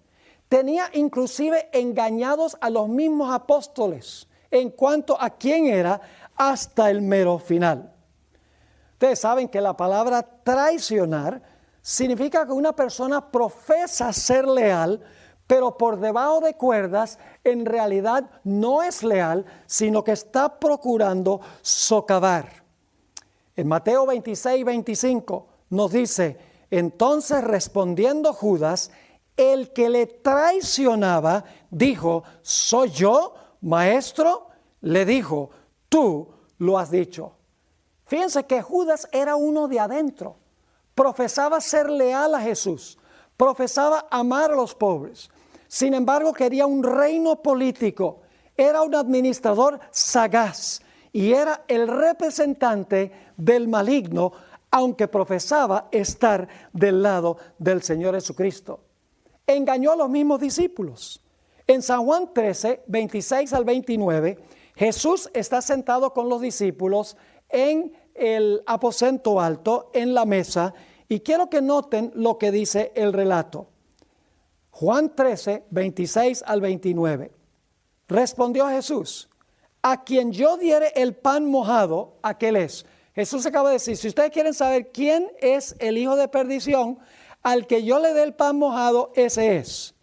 Tenía inclusive engañados a los mismos apóstoles en cuanto a quién era hasta el mero final. Ustedes saben que la palabra traicionar significa que una persona profesa ser leal, pero por debajo de cuerdas en realidad no es leal, sino que está procurando socavar. En Mateo 26, 25 nos dice, entonces respondiendo Judas, el que le traicionaba, dijo, ¿soy yo, maestro? Le dijo, tú lo has dicho. Fíjense que Judas era uno de adentro, profesaba ser leal a Jesús, profesaba amar a los pobres. Sin embargo, quería un reino político, era un administrador sagaz y era el representante del maligno, aunque profesaba estar del lado del Señor Jesucristo. Engañó a los mismos discípulos. En San Juan 13, 26 al 29, Jesús está sentado con los discípulos en el aposento alto, en la mesa, y quiero que noten lo que dice el relato. Juan 13, 26 al 29. Respondió Jesús, a quien yo diere el pan mojado, aquel es. Jesús acaba de decir, si ustedes quieren saber quién es el hijo de perdición, al que yo le dé el pan mojado, ese es.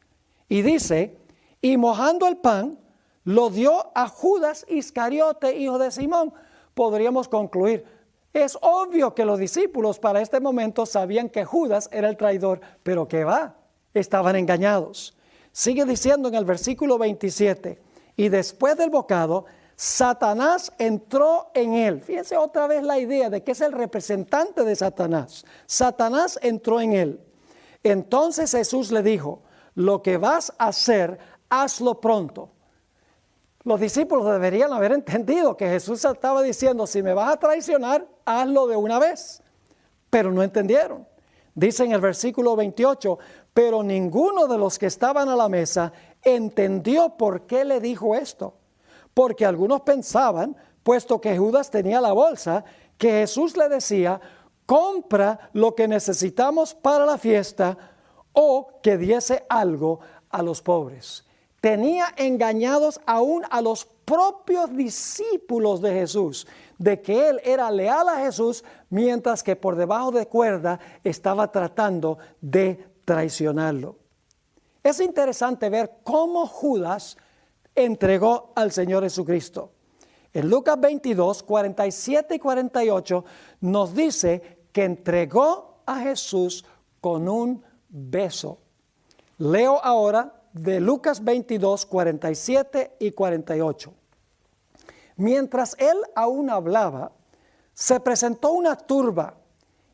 Y dice, y mojando el pan, lo dio a Judas Iscariote, hijo de Simón. Podríamos concluir, es obvio que los discípulos para este momento sabían que Judas era el traidor, pero ¿qué va? Estaban engañados. Sigue diciendo en el versículo 27, y después del bocado, Satanás entró en él. Fíjense otra vez la idea de que es el representante de Satanás. Satanás entró en él. Entonces Jesús le dijo, lo que vas a hacer, hazlo pronto. Los discípulos deberían haber entendido que Jesús estaba diciendo, si me vas a traicionar, hazlo de una vez. Pero no entendieron. Dice en el versículo 28, pero ninguno de los que estaban a la mesa entendió por qué le dijo esto. Porque algunos pensaban, puesto que Judas tenía la bolsa, que Jesús le decía, compra lo que necesitamos para la fiesta o que diese algo a los pobres. Tenía engañados aún a los propios discípulos de Jesús, de que él era leal a Jesús, mientras que por debajo de cuerda estaba tratando de traicionarlo. Es interesante ver cómo Judas entregó al Señor Jesucristo. En Lucas 22, 47 y 48 nos dice que entregó a Jesús con un beso. Leo ahora de Lucas 22, 47 y 48. Mientras él aún hablaba, se presentó una turba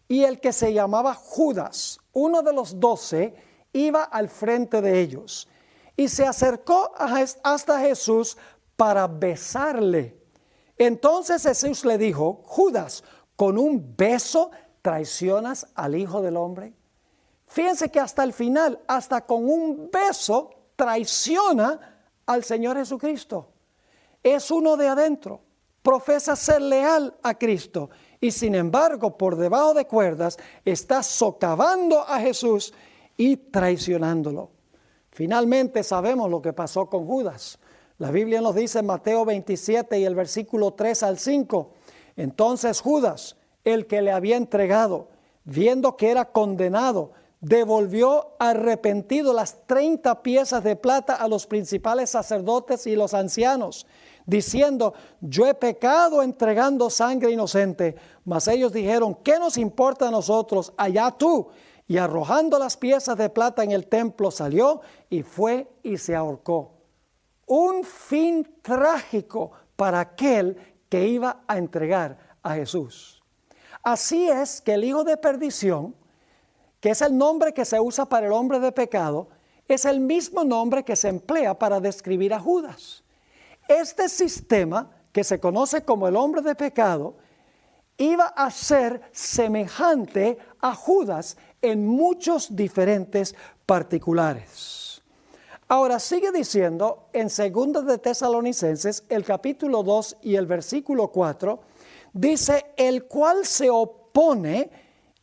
y el que se llamaba Judas, uno de los 12, iba al frente de ellos y se acercó hasta Jesús para besarle. Entonces Jesús le dijo: Judas, ¿con un beso traicionas al Hijo del Hombre? Fíjense que hasta el final, hasta con un beso, traiciona al Señor Jesucristo. Es uno de adentro, profesa ser leal a Cristo y sin embargo por debajo de cuerdas está socavando a Jesús y traicionándolo. Finalmente sabemos lo que pasó con Judas. La Biblia nos dice en Mateo 27 y el versículo 3 al 5. Entonces Judas, el que le había entregado, viendo que era condenado, devolvió arrepentido las 30 piezas de plata a los principales sacerdotes y los ancianos, diciendo: yo he pecado entregando sangre inocente. Mas ellos dijeron: ¿qué nos importa a nosotros? Allá tú. Y arrojando las piezas de plata en el templo, salió y fue y se ahorcó. Un fin trágico para aquel que iba a entregar a Jesús. Así es que el hijo de perdición, que es el nombre que se usa para el hombre de pecado, es el mismo nombre que se emplea para describir a Judas. Este sistema, que se conoce como el hombre de pecado, iba a ser semejante a Judas en muchos diferentes particulares. Ahora sigue diciendo en 2 de Tesalonicenses, el capítulo 2 y el versículo 4, dice: el cual se opone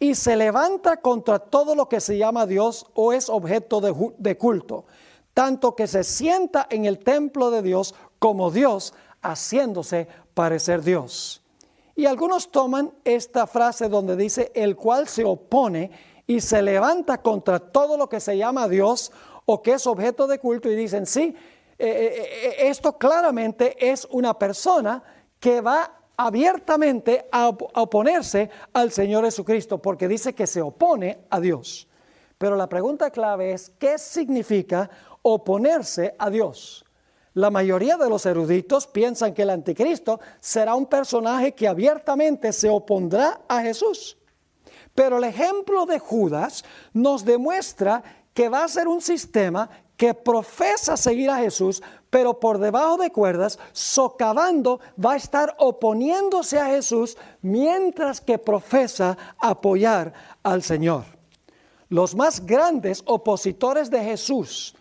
y se levanta contra todo lo que se llama Dios o es objeto de culto, tanto que se sienta en el templo de Dios como Dios, haciéndose parecer Dios. Y algunos toman esta frase donde dice: el cual se opone y se levanta contra todo lo que se llama Dios o que es objeto de culto, y dicen: sí, esto claramente es una persona que va abiertamente a oponerse al Señor Jesucristo, porque dice que se opone a Dios. Pero la pregunta clave es: ¿qué significa oponerse a Dios? La mayoría de los eruditos piensan que el anticristo será un personaje que abiertamente se opondrá a Jesús. Pero el ejemplo de Judas nos demuestra que va a ser un sistema que profesa seguir a Jesús, pero por debajo de cuerdas, socavando, va a estar oponiéndose a Jesús mientras que profesa apoyar al Señor. Los más grandes opositores de Jesús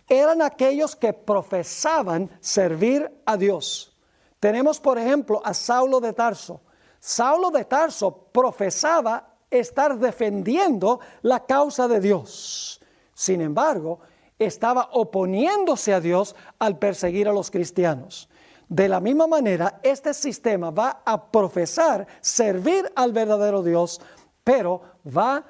eran aquellos que profesaban servir a Dios. Tenemos, por ejemplo, a Saulo de Tarso. Saulo de Tarso profesaba estar defendiendo la causa de Dios. Sin embargo, estaba oponiéndose a Dios al perseguir a los cristianos. De la misma manera, este sistema va a profesar servir al verdadero Dios, pero va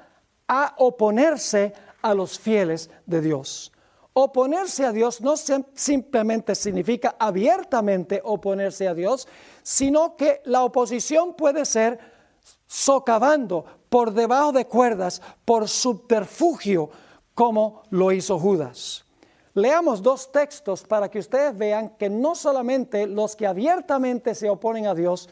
a oponerse a los fieles de Dios. Oponerse a Dios no simplemente significa abiertamente oponerse a Dios, sino que la oposición puede ser socavando, por debajo de cuerdas, por subterfugio, como lo hizo Judas. Leamos 2 textos para que ustedes vean que no solamente los que abiertamente se oponen a Dios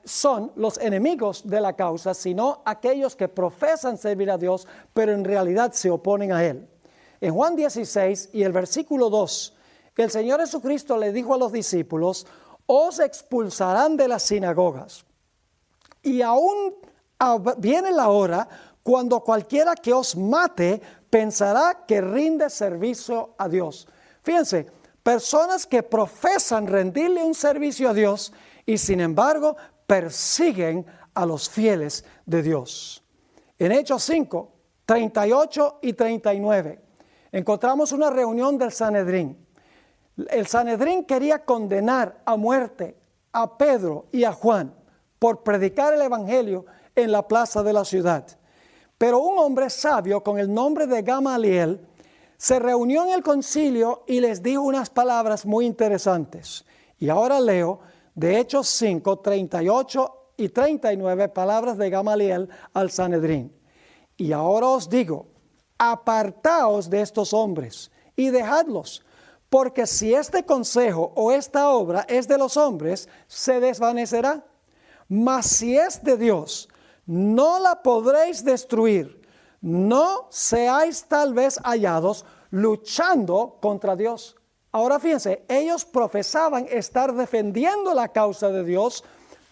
son los enemigos de la causa, sino aquellos que profesan servir a Dios, pero en realidad se oponen a Él. En Juan 16 y el versículo 2, el Señor Jesucristo le dijo a los discípulos: os expulsarán de las sinagogas, y aún viene la hora cuando cualquiera que os mate pensará que rinde servicio a Dios. Fíjense, personas que profesan rendirle un servicio a Dios y sin embargo persiguen a los fieles de Dios. En Hechos 5, 38 y 39, encontramos una reunión del Sanedrín. El Sanedrín quería condenar a muerte a Pedro y a Juan por predicar el evangelio en la plaza de la ciudad. Pero un hombre sabio con el nombre de Gamaliel se reunió en el concilio y les dijo unas palabras muy interesantes. Y ahora leo de Hechos 5, 38 y 39, palabras de Gamaliel al Sanedrín. Y ahora os digo: apartaos de estos hombres y dejadlos, porque si este consejo o esta obra es de los hombres, se desvanecerá. Mas si es de Dios, no la podréis destruir, no seáis tal vez hallados luchando contra Dios. Ahora fíjense, ellos profesaban estar defendiendo la causa de Dios,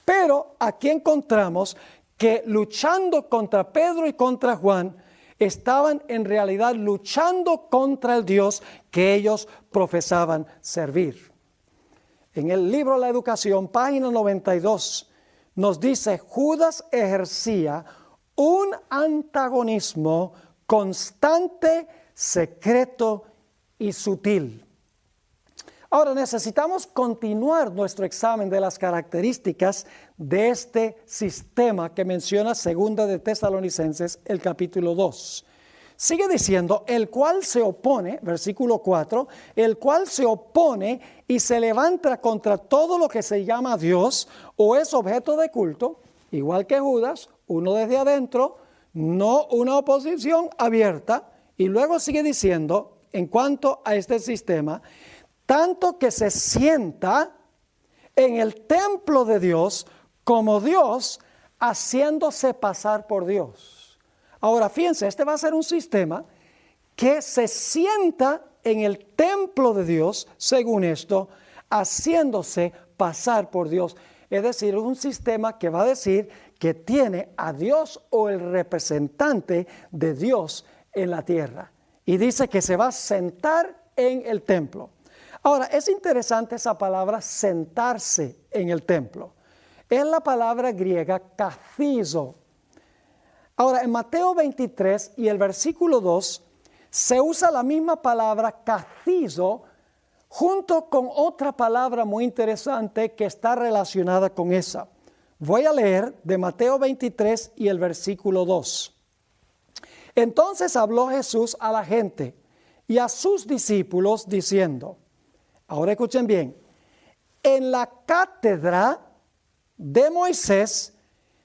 pero aquí encontramos que luchando contra Pedro y contra Juan, estaban en realidad luchando contra el Dios que ellos profesaban servir. En el libro La Educación, página 92, nos dice: Judas ejercía un antagonismo constante, secreto y sutil. Ahora necesitamos continuar nuestro examen de las características de este sistema que menciona 2 de Tesalonicenses, el capítulo 2. Sigue diciendo, el cual se opone, versículo 4, el cual se opone y se levanta contra todo lo que se llama Dios o es objeto de culto, igual que Judas, uno desde adentro, no una oposición abierta. Y luego sigue diciendo, en cuanto a este sistema, tanto que se sienta en el templo de Dios como Dios, haciéndose pasar por Dios. Ahora fíjense, este va a ser un sistema que se sienta en el templo de Dios, según esto, haciéndose pasar por Dios. Es decir, un sistema que va a decir que tiene a Dios o el representante de Dios en la tierra. Y dice que se va a sentar en el templo. Ahora, es interesante esa palabra sentarse en el templo. Es la palabra griega kathizo. Ahora, en Mateo 23 y el versículo 2, se usa la misma palabra kathizo junto con otra palabra muy interesante que está relacionada con esa. Voy a leer de Mateo 23 y el versículo 2. Entonces habló Jesús a la gente y a sus discípulos diciendo, ahora escuchen bien, en la cátedra de Moisés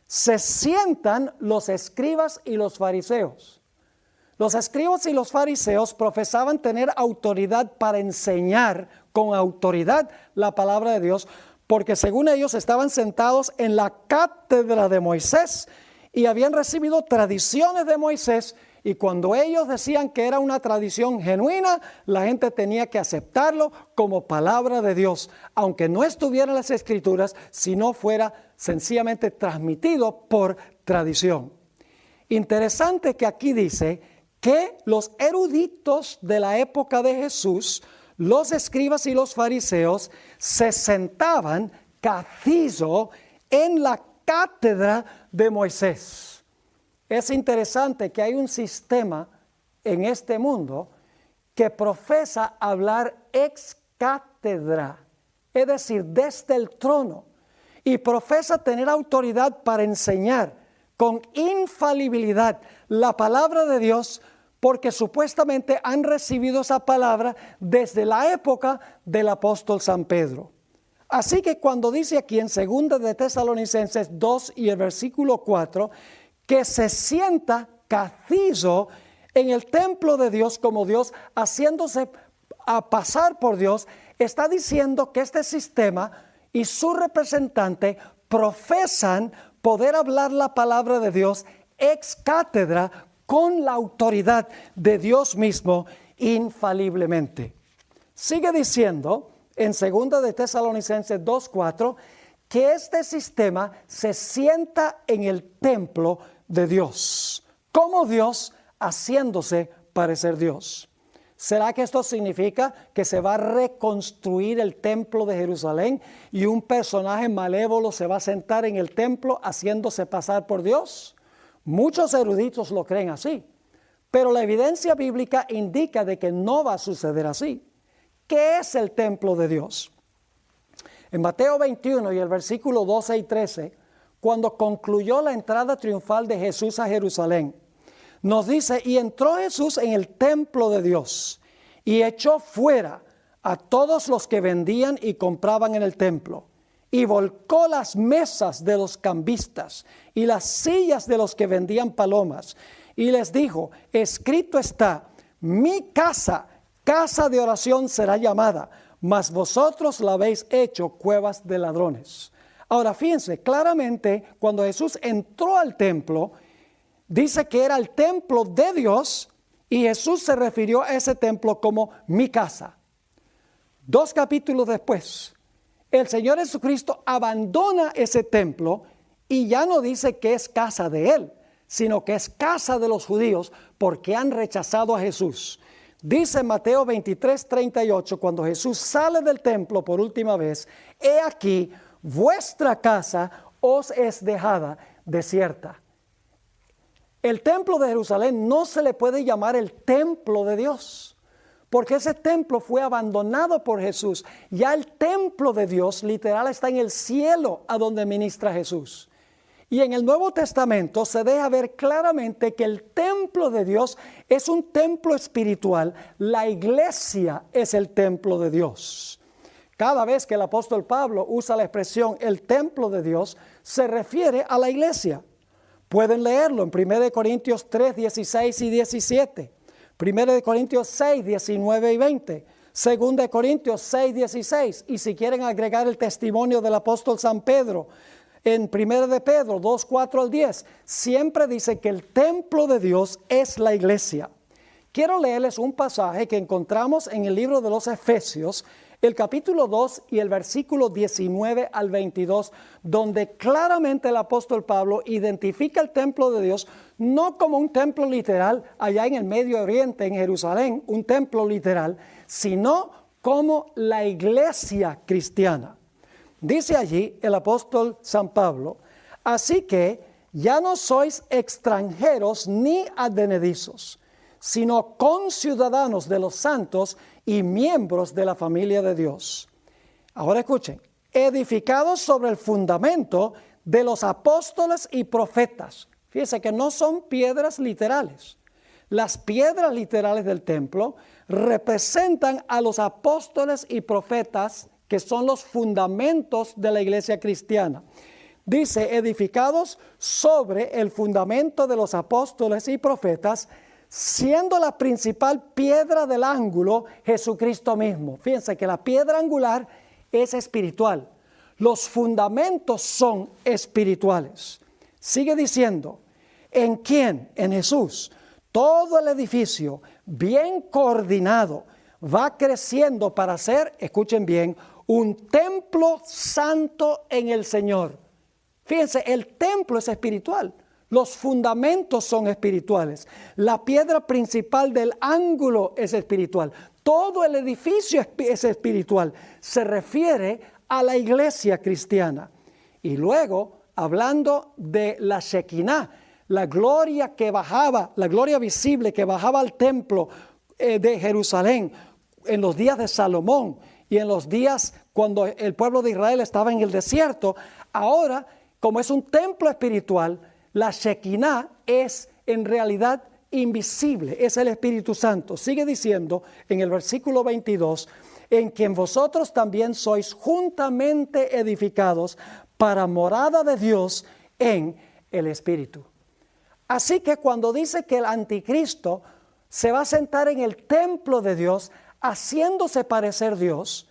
se sientan los escribas y los fariseos. Los escribas y los fariseos profesaban tener autoridad para enseñar con autoridad la palabra de Dios, porque según ellos estaban sentados en la cátedra de Moisés y habían recibido tradiciones de Moisés, y cuando ellos decían que era una tradición genuina, la gente tenía que aceptarlo como palabra de Dios, aunque no estuviera en las Escrituras, sino fuera sencillamente transmitido por tradición. Interesante que aquí dice que los eruditos de la época de Jesús, los escribas y los fariseos, se sentaban kathizo en la cátedra de Moisés. Es interesante que hay un sistema en este mundo que profesa hablar ex cátedra, es decir, desde el trono, y profesa tener autoridad para enseñar con infalibilidad la palabra de Dios, porque supuestamente han recibido esa palabra desde la época del apóstol San Pedro. Así que cuando dice aquí en 2 de Tesalonicenses 2 y el versículo 4, que se sienta kathizo en el templo de Dios como Dios, haciéndose a pasar por Dios, está diciendo que este sistema y su representante profesan poder hablar la palabra de Dios ex cátedra con la autoridad de Dios mismo infaliblemente. Sigue diciendo en 2 de Tesalonicenses 2:4 que este sistema se sienta en el templo de Dios, como Dios haciéndose parecer Dios. ¿Será que esto significa que se va a reconstruir el templo de Jerusalén y un personaje malévolo se va a sentar en el templo haciéndose pasar por Dios? Muchos eruditos lo creen así, pero la evidencia bíblica indica de que no va a suceder así. ¿Qué es el templo de Dios? En Mateo 21 y el versículo 12 y 13, cuando concluyó la entrada triunfal de Jesús a Jerusalén, nos dice, y entró Jesús en el templo de Dios y echó fuera a todos los que vendían y compraban en el templo, y volcó las mesas de los cambistas y las sillas de los que vendían palomas, y les dijo, escrito está, mi casa, casa de oración será llamada, mas vosotros la habéis hecho cuevas de ladrones. Ahora fíjense, claramente cuando Jesús entró al templo, dice que era el templo de Dios y Jesús se refirió a ese templo como mi casa. 2 capítulos después, el Señor Jesucristo abandona ese templo y ya no dice que es casa de Él, sino que es casa de los judíos porque han rechazado a Jesús. Dice Mateo 23:38, cuando Jesús sale del templo por última vez, he aquí, vuestra casa os es dejada desierta. El templo de Jerusalén no se le puede llamar el templo de Dios, porque ese templo fue abandonado por Jesús. Ya el templo de Dios literal está en el cielo a donde ministra Jesús. Y en el Nuevo Testamento se deja ver claramente que el templo de Dios es un templo espiritual. La iglesia es el templo de Dios. Cada vez que el apóstol Pablo usa la expresión el templo de Dios, se refiere a la iglesia. Pueden leerlo en 1 Corintios 3, 16 y 17. 1 Corintios 6, 19 y 20. 2 Corintios 6, 16. Y si quieren agregar el testimonio del apóstol San Pedro, en 1 de Pedro 2, 4 al 10, siempre dice que el templo de Dios es la iglesia. Quiero leerles un pasaje que encontramos en el libro de los Efesios, el capítulo 2 y el versículo 19 al 22, donde claramente el apóstol Pablo identifica el templo de Dios no como un templo literal allá en el Medio Oriente, en Jerusalén, un templo literal, sino como la iglesia cristiana. Dice allí el apóstol San Pablo, así que ya no sois extranjeros ni advenedizos, sino conciudadanos de los santos y miembros de la familia de Dios. Ahora escuchen, edificados sobre el fundamento de los apóstoles y profetas. Fíjense que no son piedras literales. Las piedras literales del templo representan a los apóstoles y profetas, que son los fundamentos de la iglesia cristiana. Dice, edificados sobre el fundamento de los apóstoles y profetas, siendo la principal piedra del ángulo Jesucristo mismo. Fíjense que la piedra angular es espiritual. Los fundamentos son espirituales. Sigue diciendo, ¿en quién? En Jesús. Todo el edificio bien coordinado va creciendo para ser, escuchen bien, un templo santo en el Señor. Fíjense, el templo es espiritual. Los fundamentos son espirituales. La piedra principal del ángulo es espiritual. Todo el edificio es espiritual. Se refiere a la iglesia cristiana. Y luego, hablando de la Shekinah, la gloria que bajaba, la gloria visible que bajaba al templo de Jerusalén en los días de Salomón y en los días cuando el pueblo de Israel estaba en el desierto, ahora, como es un templo espiritual, la Shekinah es en realidad invisible, es el Espíritu Santo. Sigue diciendo en el versículo 22, en quien vosotros también sois juntamente edificados para morada de Dios en el Espíritu. Así que cuando dice que el anticristo se va a sentar en el templo de Dios, haciéndose parecer Dios,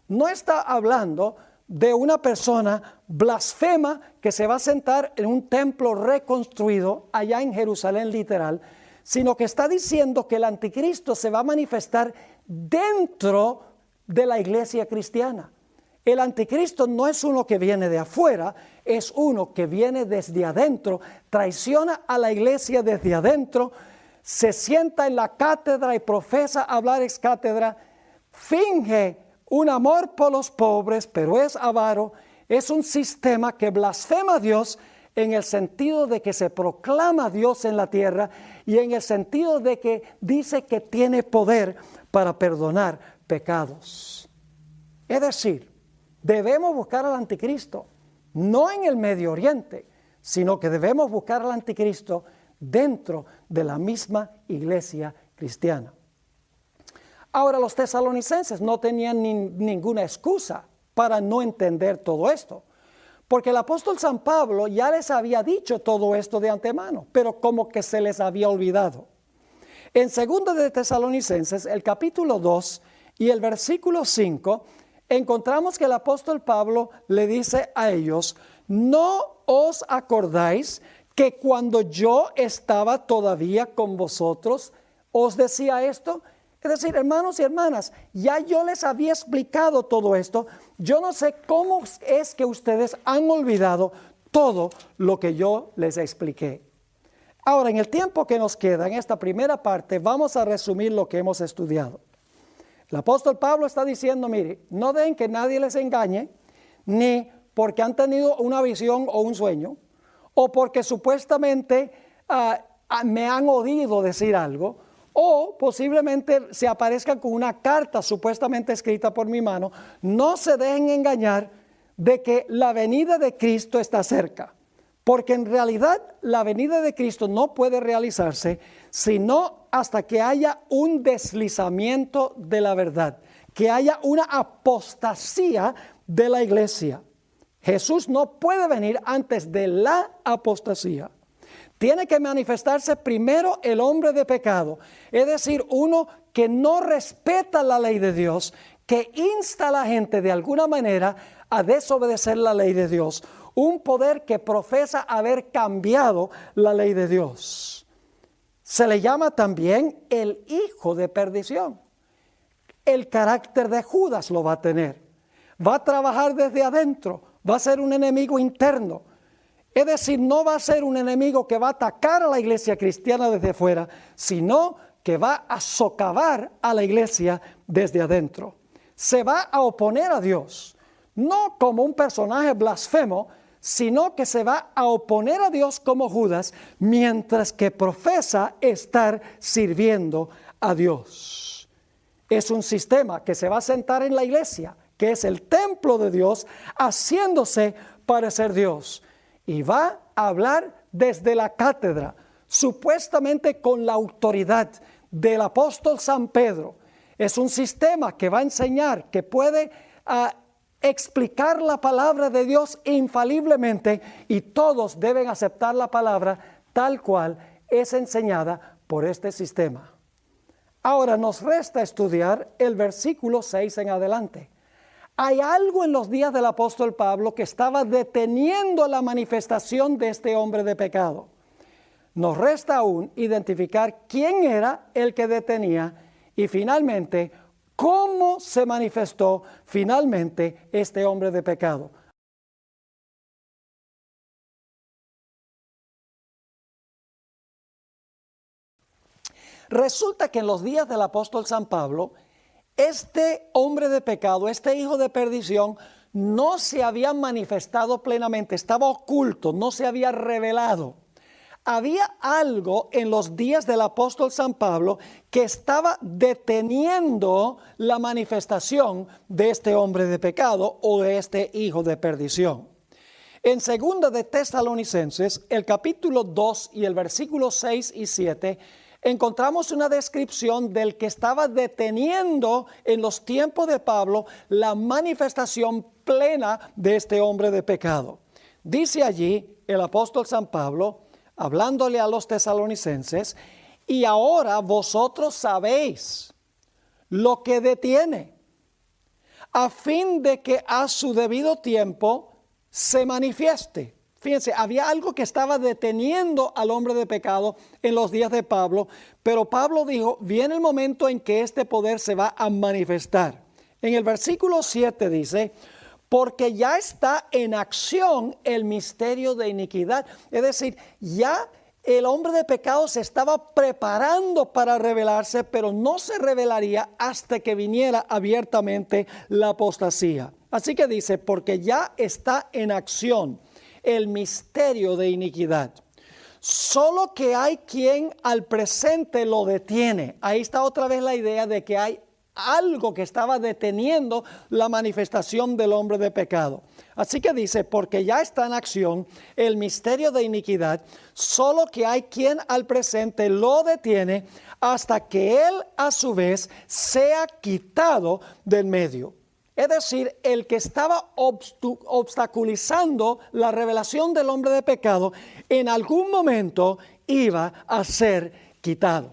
no está hablando de una persona blasfema que se va a sentar en un templo reconstruido allá en Jerusalén literal, sino que está diciendo que el anticristo se va a manifestar dentro de la iglesia cristiana. El anticristo no es uno que viene de afuera, es uno que viene desde adentro, traiciona a la iglesia desde adentro, se sienta en la cátedra y profesa hablar ex cátedra, finge un amor por los pobres, pero es avaro, es un sistema que blasfema a Dios en el sentido de que se proclama a Dios en la tierra y en el sentido de que dice que tiene poder para perdonar pecados. Es decir, debemos buscar al anticristo, no en el Medio Oriente, sino que debemos buscar al anticristo dentro de la misma iglesia cristiana. Ahora, los tesalonicenses no tenían ninguna excusa para no entender todo esto, porque el apóstol San Pablo ya les había dicho todo esto de antemano, pero como que se les había olvidado. En 2 de Tesalonicenses, el capítulo 2 y el versículo 5, encontramos que el apóstol Pablo le dice a ellos, no os acordáis que cuando yo estaba todavía con vosotros, os decía esto. Es decir, hermanos y hermanas, ya yo les había explicado todo esto. Yo no sé cómo es que ustedes han olvidado todo lo que yo les expliqué. Ahora, en el tiempo que nos queda, en esta primera parte, vamos a resumir lo que hemos estudiado. El apóstol Pablo está diciendo, mire, no dejen que nadie les engañe, ni porque han tenido una visión o un sueño, o porque supuestamente me han oído decir algo, o posiblemente se aparezcan con una carta supuestamente escrita por mi mano. No se dejen engañar de que la venida de Cristo está cerca, porque en realidad la venida de Cristo no puede realizarse sino hasta que haya un deslizamiento de la verdad, que haya una apostasía de la iglesia. Jesús no puede venir antes de la apostasía. Tiene que manifestarse primero el hombre de pecado, es decir, uno que no respeta la ley de Dios, que insta a la gente de alguna manera a desobedecer la ley de Dios, un poder que profesa haber cambiado la ley de Dios. Se le llama también el hijo de perdición. El carácter de Judas lo va a tener. Va a trabajar desde adentro, va a ser un enemigo interno. Es decir, no va a ser un enemigo que va a atacar a la iglesia cristiana desde fuera, sino que va a socavar a la iglesia desde adentro. Se va a oponer a Dios, no como un personaje blasfemo, sino que se va a oponer a Dios como Judas, mientras que profesa estar sirviendo a Dios. Es un sistema que se va a sentar en la iglesia, que es el templo de Dios, haciéndose parecer Dios. Y va a hablar desde la cátedra, supuestamente con la autoridad del apóstol San Pedro. Es un sistema que va a enseñar, que puede explicar la palabra de Dios infaliblemente, y todos deben aceptar la palabra tal cual es enseñada por este sistema. Ahora nos resta estudiar el versículo 6 en adelante. Hay algo en los días del apóstol Pablo que estaba deteniendo la manifestación de este hombre de pecado. Nos resta aún identificar quién era el que detenía y finalmente cómo se manifestó finalmente este hombre de pecado. Resulta que en los días del apóstol San Pablo, este hombre de pecado, este hijo de perdición, no se había manifestado plenamente, estaba oculto, no se había revelado. Había algo en los días del apóstol San Pablo que estaba deteniendo la manifestación de este hombre de pecado o de este hijo de perdición. En 2 de Tesalonicenses, el capítulo 2 y el versículo 6 y 7, encontramos una descripción del que estaba deteniendo en los tiempos de Pablo la manifestación plena de este hombre de pecado. Dice allí el apóstol San Pablo, hablándole a los tesalonicenses, y ahora vosotros sabéis lo que detiene, a fin de que a su debido tiempo se manifieste. Fíjense, había algo que estaba deteniendo al hombre de pecado en los días de Pablo, pero Pablo dijo, viene el momento en que este poder se va a manifestar. En el versículo 7 dice, porque ya está en acción el misterio de iniquidad. Es decir, ya el hombre de pecado se estaba preparando para revelarse, pero no se revelaría hasta que viniera abiertamente la apostasía. Así que dice, porque ya está en acción el misterio de iniquidad. Solo que hay quien al presente lo detiene. Ahí está otra vez la idea de que hay algo que estaba deteniendo la manifestación del hombre de pecado. Así que dice, porque ya está en acción el misterio de iniquidad, solo que hay quien al presente lo detiene hasta que él a su vez sea quitado del medio. Es decir, el que estaba obstaculizando la revelación del hombre de pecado, en algún momento iba a ser quitado.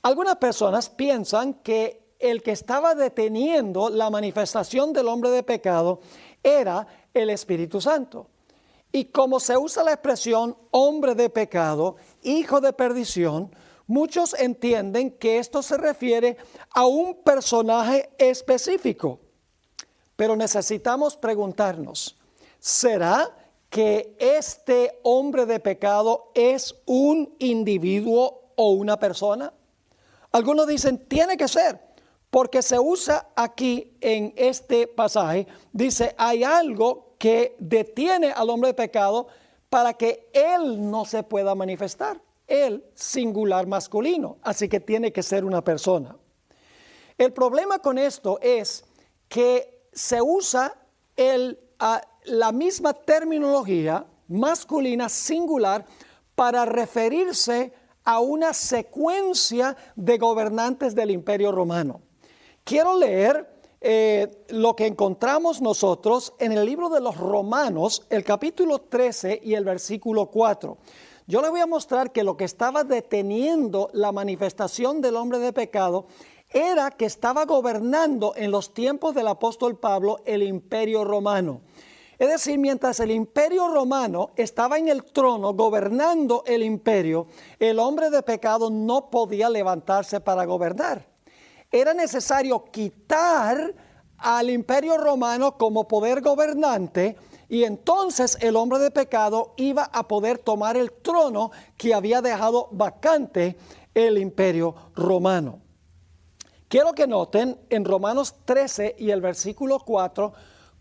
Algunas personas piensan que el que estaba deteniendo la manifestación del hombre de pecado era el Espíritu Santo. Y como se usa la expresión hombre de pecado, hijo de perdición, muchos entienden que esto se refiere a un personaje específico. Pero necesitamos preguntarnos, ¿será que este hombre de pecado es un individuo o una persona? Algunos dicen, tiene que ser, porque se usa aquí en este pasaje, dice, hay algo que detiene al hombre de pecado para que él no se pueda manifestar, el singular masculino, así que tiene que ser una persona. El problema con esto es que se usa la misma terminología masculina singular para referirse a una secuencia de gobernantes del Imperio Romano. Quiero leer lo que encontramos nosotros en el libro de los Romanos, el capítulo 13 y el versículo 4. Yo les voy a mostrar que lo que estaba deteniendo la manifestación del hombre de pecado era que estaba gobernando en los tiempos del apóstol Pablo el Imperio Romano. Es decir, mientras el Imperio Romano estaba en el trono gobernando el imperio, el hombre de pecado no podía levantarse para gobernar. Era necesario quitar al Imperio Romano como poder gobernante y entonces el hombre de pecado iba a poder tomar el trono que había dejado vacante el Imperio Romano. Quiero que noten en Romanos 13 y el versículo 4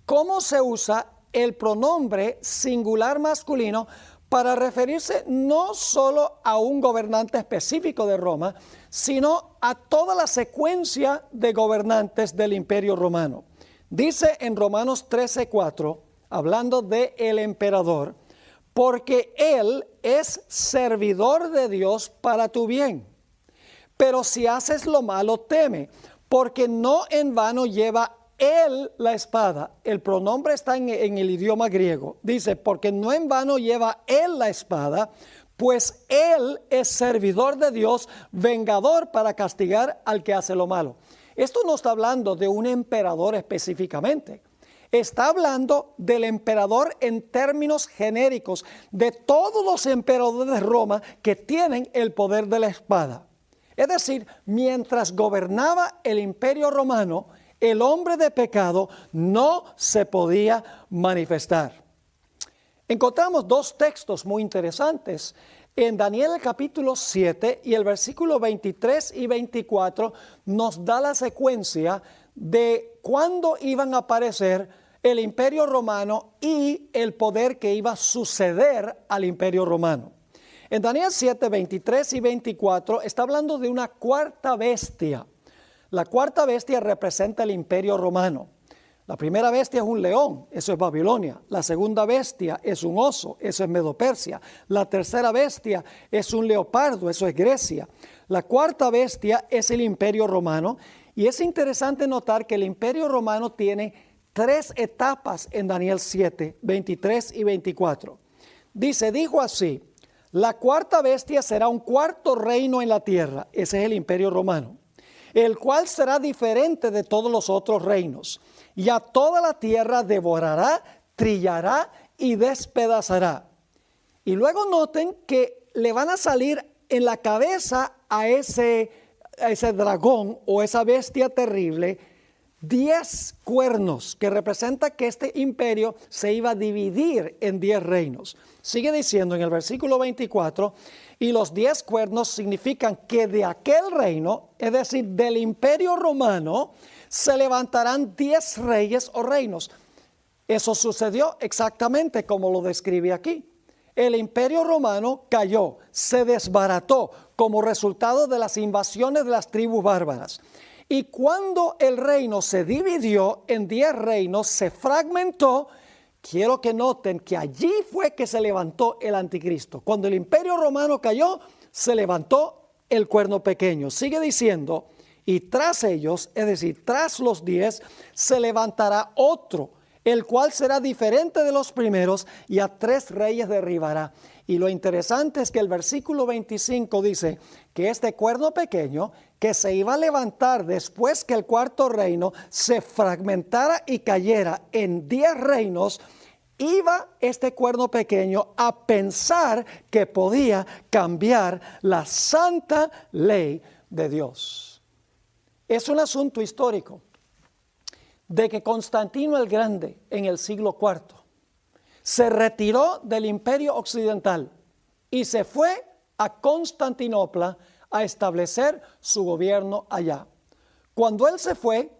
cómo se usa el pronombre singular masculino para referirse no solo a un gobernante específico de Roma, sino a toda la secuencia de gobernantes del Imperio Romano. Dice en Romanos 13:4, hablando de el emperador, porque él es servidor de Dios para tu bien. Pero si haces lo malo, teme, porque no en vano lleva él la espada. El pronombre está en el idioma griego. Dice, porque no en vano lleva él la espada, pues él es servidor de Dios, vengador para castigar al que hace lo malo. Esto no está hablando de un emperador específicamente. Está hablando del emperador en términos genéricos, de todos los emperadores de Roma que tienen el poder de la espada. Es decir, mientras gobernaba el Imperio Romano, el hombre de pecado no se podía manifestar. Encontramos dos textos muy interesantes. En Daniel el capítulo 7 y el versículo 23 y 24 nos da la secuencia de cuándo iban a aparecer el Imperio Romano y el poder que iba a suceder al Imperio Romano. En Daniel 7, 23 y 24 está hablando de una cuarta bestia. La cuarta bestia representa el Imperio Romano. La primera bestia es un león, eso es Babilonia. La segunda bestia es un oso, eso es Medo-Persia. La tercera bestia es un leopardo, eso es Grecia. La cuarta bestia es el Imperio Romano. Y es interesante notar que el Imperio Romano tiene 3 etapas en Daniel 7, 23 y 24. Dijo así, la cuarta bestia será un cuarto reino en la tierra, ese es el Imperio Romano, el cual será diferente de todos los otros reinos, y a toda la tierra devorará, trillará y despedazará. Y luego noten que le van a salir en la cabeza a ese dragón o esa bestia terrible 10 cuernos, que representa que este imperio se iba a dividir en 10 reinos. Sigue diciendo en el versículo 24, y los 10 cuernos significan que de aquel reino, es decir, del Imperio Romano, se levantarán 10 reyes o reinos. Eso sucedió exactamente como lo describe aquí. El Imperio Romano cayó, se desbarató como resultado de las invasiones de las tribus bárbaras. Y cuando el reino se dividió en 10 reinos, se fragmentó. Quiero que noten que allí fue que se levantó el anticristo. Cuando el Imperio Romano cayó, se levantó el cuerno pequeño. Sigue diciendo, y tras ellos, es decir, tras los 10, se levantará otro, el cual será diferente de los primeros, y a 3 reyes derribará. Y lo interesante es que el versículo 25 dice que este cuerno pequeño, que se iba a levantar después que el cuarto reino se fragmentara y cayera en 10 reinos, iba este cuerno pequeño a pensar que podía cambiar la santa ley de Dios. Es un asunto histórico de que Constantino el Grande en el siglo IV se retiró del imperio occidental y se fue a Constantinopla a establecer su gobierno allá. Cuando él se fue,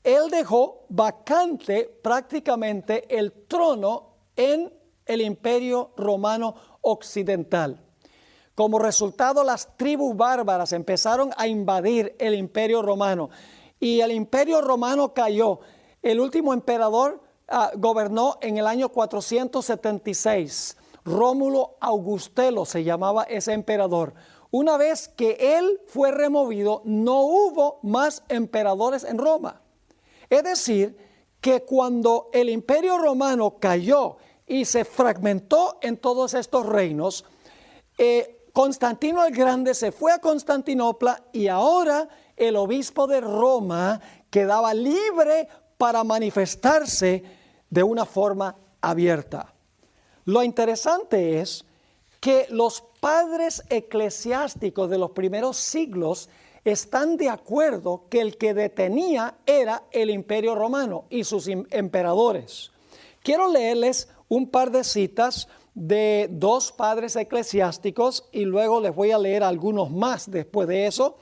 él dejó vacante prácticamente el trono en el imperio romano occidental. Como resultado, las tribus bárbaras empezaron a invadir el imperio romano y el imperio romano cayó. El último emperador gobernó en el año 476. Rómulo Augustelo se llamaba ese emperador. Una vez que él fue removido, no hubo más emperadores en Roma. Es decir, que cuando el imperio romano cayó y se fragmentó en todos estos reinos, Constantino el Grande se fue a Constantinopla y ahora el obispo de Roma quedaba libre para manifestarse de una forma abierta. Lo interesante es que los padres eclesiásticos de los primeros siglos están de acuerdo que el que detenía era el imperio romano y sus emperadores. Quiero leerles un par de citas de dos padres eclesiásticos y luego les voy a leer algunos más después de eso.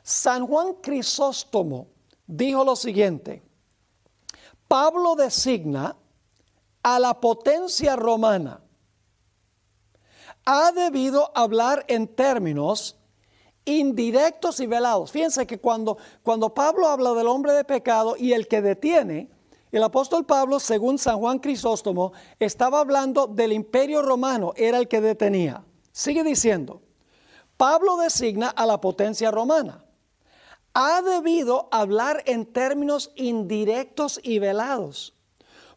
San Juan Crisóstomo dijo lo siguiente: Pablo designa a la potencia romana. Ha debido hablar en términos indirectos y velados. Fíjense que cuando Pablo habla del hombre de pecado y el que detiene, el apóstol Pablo, según San Juan Crisóstomo, estaba hablando del imperio romano, era el que detenía. Sigue diciendo, Pablo designa a la potencia romana. Ha debido hablar en términos indirectos y velados,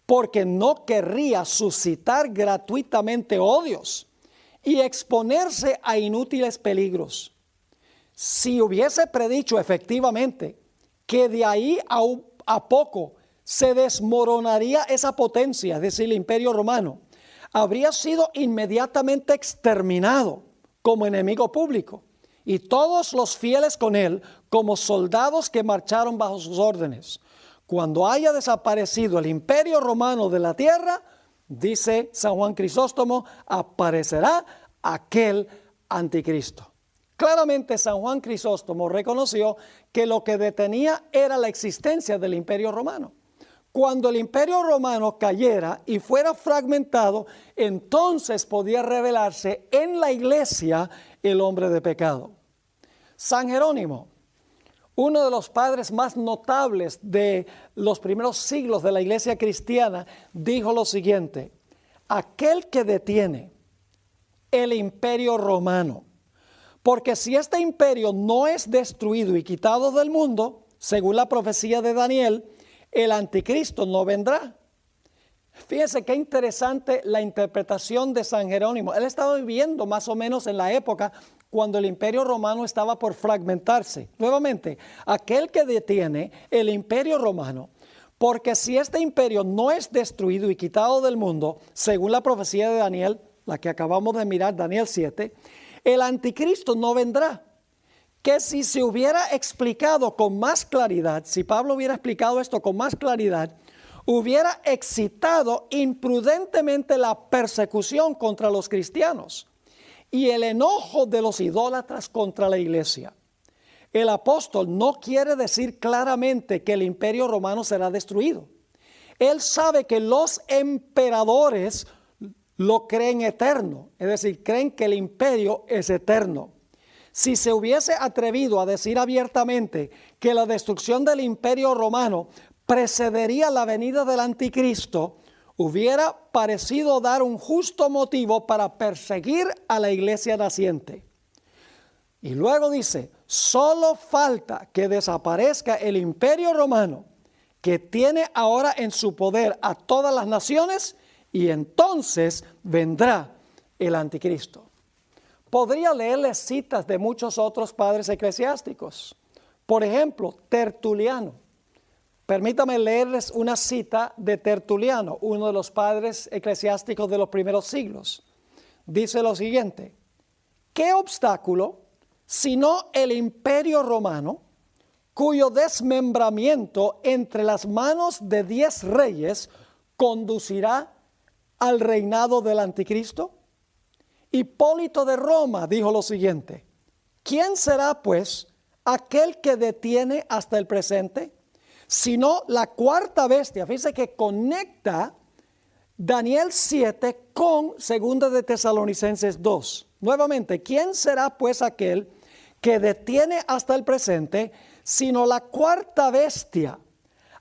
porque no querría suscitar gratuitamente odios y exponerse a inútiles peligros. Si hubiese predicho efectivamente que de ahí a poco se desmoronaría esa potencia, es decir, el imperio romano, habría sido inmediatamente exterminado como enemigo público y todos los fieles con él como soldados que marcharon bajo sus órdenes. Cuando haya desaparecido el imperio romano de la tierra, dice San Juan Crisóstomo, aparecerá aquel anticristo. Claramente San Juan Crisóstomo reconoció que lo que detenía era la existencia del imperio romano. Cuando el imperio romano cayera y fuera fragmentado, entonces podía revelarse en la iglesia el hombre de pecado. San Jerónimo, uno de los padres más notables de los primeros siglos de la iglesia cristiana, dijo lo siguiente: aquel que detiene el imperio romano, porque si este imperio no es destruido y quitado del mundo, según la profecía de Daniel, el anticristo no vendrá. Fíjense qué interesante la interpretación de San Jerónimo. Él estaba viviendo más o menos en la época cuando el imperio romano estaba por fragmentarse. Nuevamente, aquel que detiene el imperio romano, porque si este imperio no es destruido y quitado del mundo, según la profecía de Daniel, la que acabamos de mirar, Daniel 7, el anticristo no vendrá. Que si se hubiera explicado con más claridad, si Pablo hubiera explicado esto con más claridad, hubiera excitado imprudentemente la persecución contra los cristianos y el enojo de los idólatras contra la iglesia. El apóstol no quiere decir claramente que el imperio romano será destruido. Él sabe que los emperadores lo creen eterno, es decir, creen que el imperio es eterno. Si se hubiese atrevido a decir abiertamente que la destrucción del imperio romano precedería la venida del anticristo, hubiera parecido dar un justo motivo para perseguir a la iglesia naciente. Y luego dice, solo falta que desaparezca el imperio romano, que tiene ahora en su poder a todas las naciones, y entonces vendrá el anticristo. Podría leerles citas de muchos otros padres eclesiásticos. Por ejemplo, Tertuliano, Permítame leerles una cita de Tertuliano, uno de los padres eclesiásticos de los primeros siglos. Dice lo siguiente: ¿qué obstáculo, sino el imperio romano, cuyo desmembramiento entre las manos de 10 reyes conducirá al reinado del anticristo? Hipólito de Roma dijo lo siguiente: ¿quién será pues aquel que detiene hasta el presente? Sino la cuarta bestia. Fíjense que conecta Daniel 7 con 2 de Tesalonicenses 2. Nuevamente, ¿quién será pues aquel que detiene hasta el presente? Sino la cuarta bestia,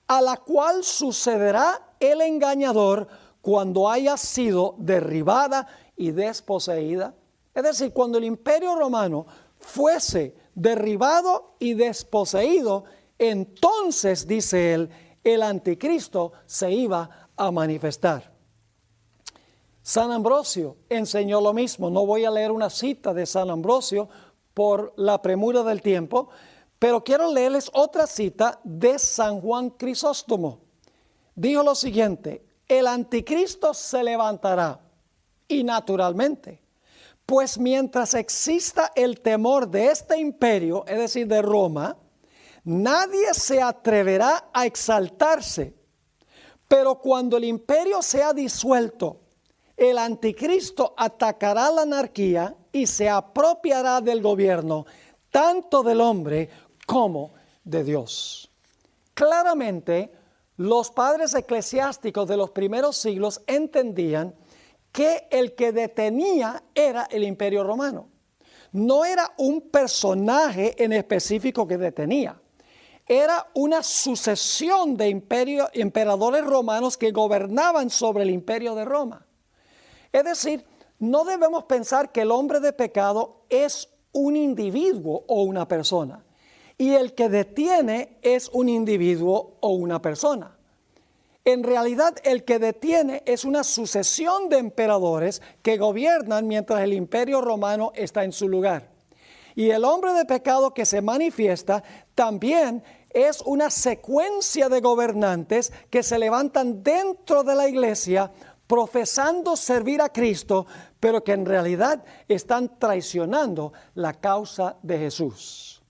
a la cual sucederá el engañador cuando haya sido derribada y desposeída. Es decir, cuando el imperio romano fuese derribado y desposeído, entonces, dice él, el anticristo se iba a manifestar. San Ambrosio enseñó lo mismo. No voy a leer una cita de San Ambrosio por la premura del tiempo, pero quiero leerles otra cita de San Juan Crisóstomo. Dijo lo siguiente: el anticristo se levantará, y naturalmente, pues mientras exista el temor de este imperio, es decir, de Roma, nadie se atreverá a exaltarse. Pero cuando el imperio sea disuelto, el anticristo atacará la anarquía y se apropiará del gobierno, tanto del hombre como de Dios. Claramente, los padres eclesiásticos de los primeros siglos entendían que el que detenía era el imperio romano. No era un personaje en específico que detenía. Era una sucesión de emperadores romanos que gobernaban sobre el imperio de Roma. Es decir, no debemos pensar que el hombre de pecado es un individuo o una persona, y el que detiene es un individuo o una persona. En realidad, el que detiene es una sucesión de emperadores que gobiernan mientras el imperio romano está en su lugar. Y el hombre de pecado que se manifiesta también es una secuencia de gobernantes que se levantan dentro de la iglesia profesando servir a Cristo, pero que en realidad están traicionando la causa de Jesús.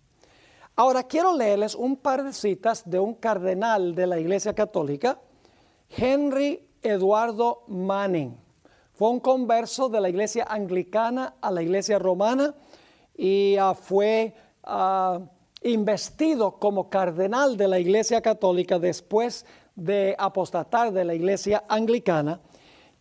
Ahora quiero leerles un par de citas de un cardenal de la Iglesia Católica, Henry Eduardo Manning. Fue un converso de la Iglesia Anglicana a la Iglesia Romana y fue investido como cardenal de la Iglesia Católica después de apostatar de la Iglesia Anglicana.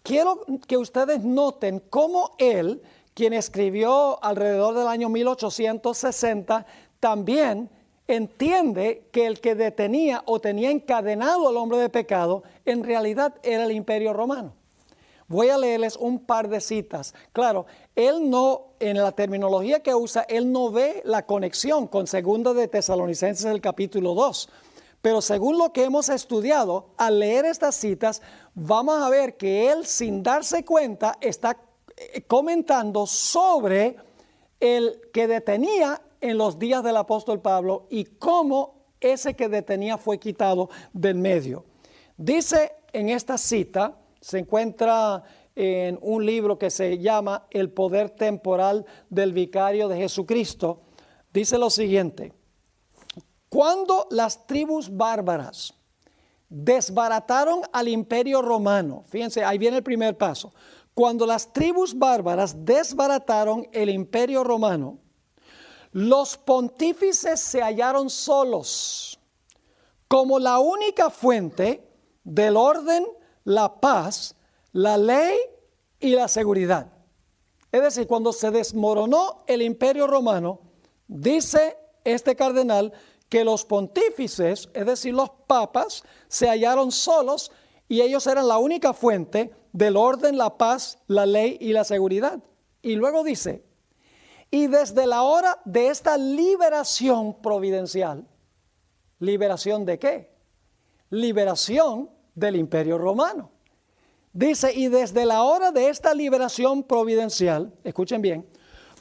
Quiero que ustedes noten cómo él, quien escribió alrededor del año 1860, también entiende que el que detenía o tenía encadenado al hombre de pecado en realidad era el imperio romano. Voy a leerles un par de citas. Claro, él no, en la terminología que usa, él no ve la conexión con 2 de Tesalonicenses, el capítulo 2. Pero según lo que hemos estudiado, al leer estas citas, vamos a ver que él, sin darse cuenta, está comentando sobre el que detenía en los días del apóstol Pablo y cómo ese que detenía fue quitado del medio. Dice en esta cita, se encuentra en un libro que se llama El poder temporal del vicario de Jesucristo, dice lo siguiente: cuando las tribus bárbaras desbarataron al imperio romano, fíjense, ahí viene el primer paso. Cuando las tribus bárbaras desbarataron el imperio romano, los pontífices se hallaron solos como la única fuente del orden, la paz, la ley y la seguridad. Es decir, cuando se desmoronó el imperio romano, dice este cardenal que los pontífices, es decir, los papas, se hallaron solos y ellos eran la única fuente del orden, la paz, la ley y la seguridad. Y luego dice: y desde la hora de esta liberación providencial, ¿liberación de qué? Liberación del imperio romano. Dice, y desde la hora de esta liberación providencial, escuchen bien,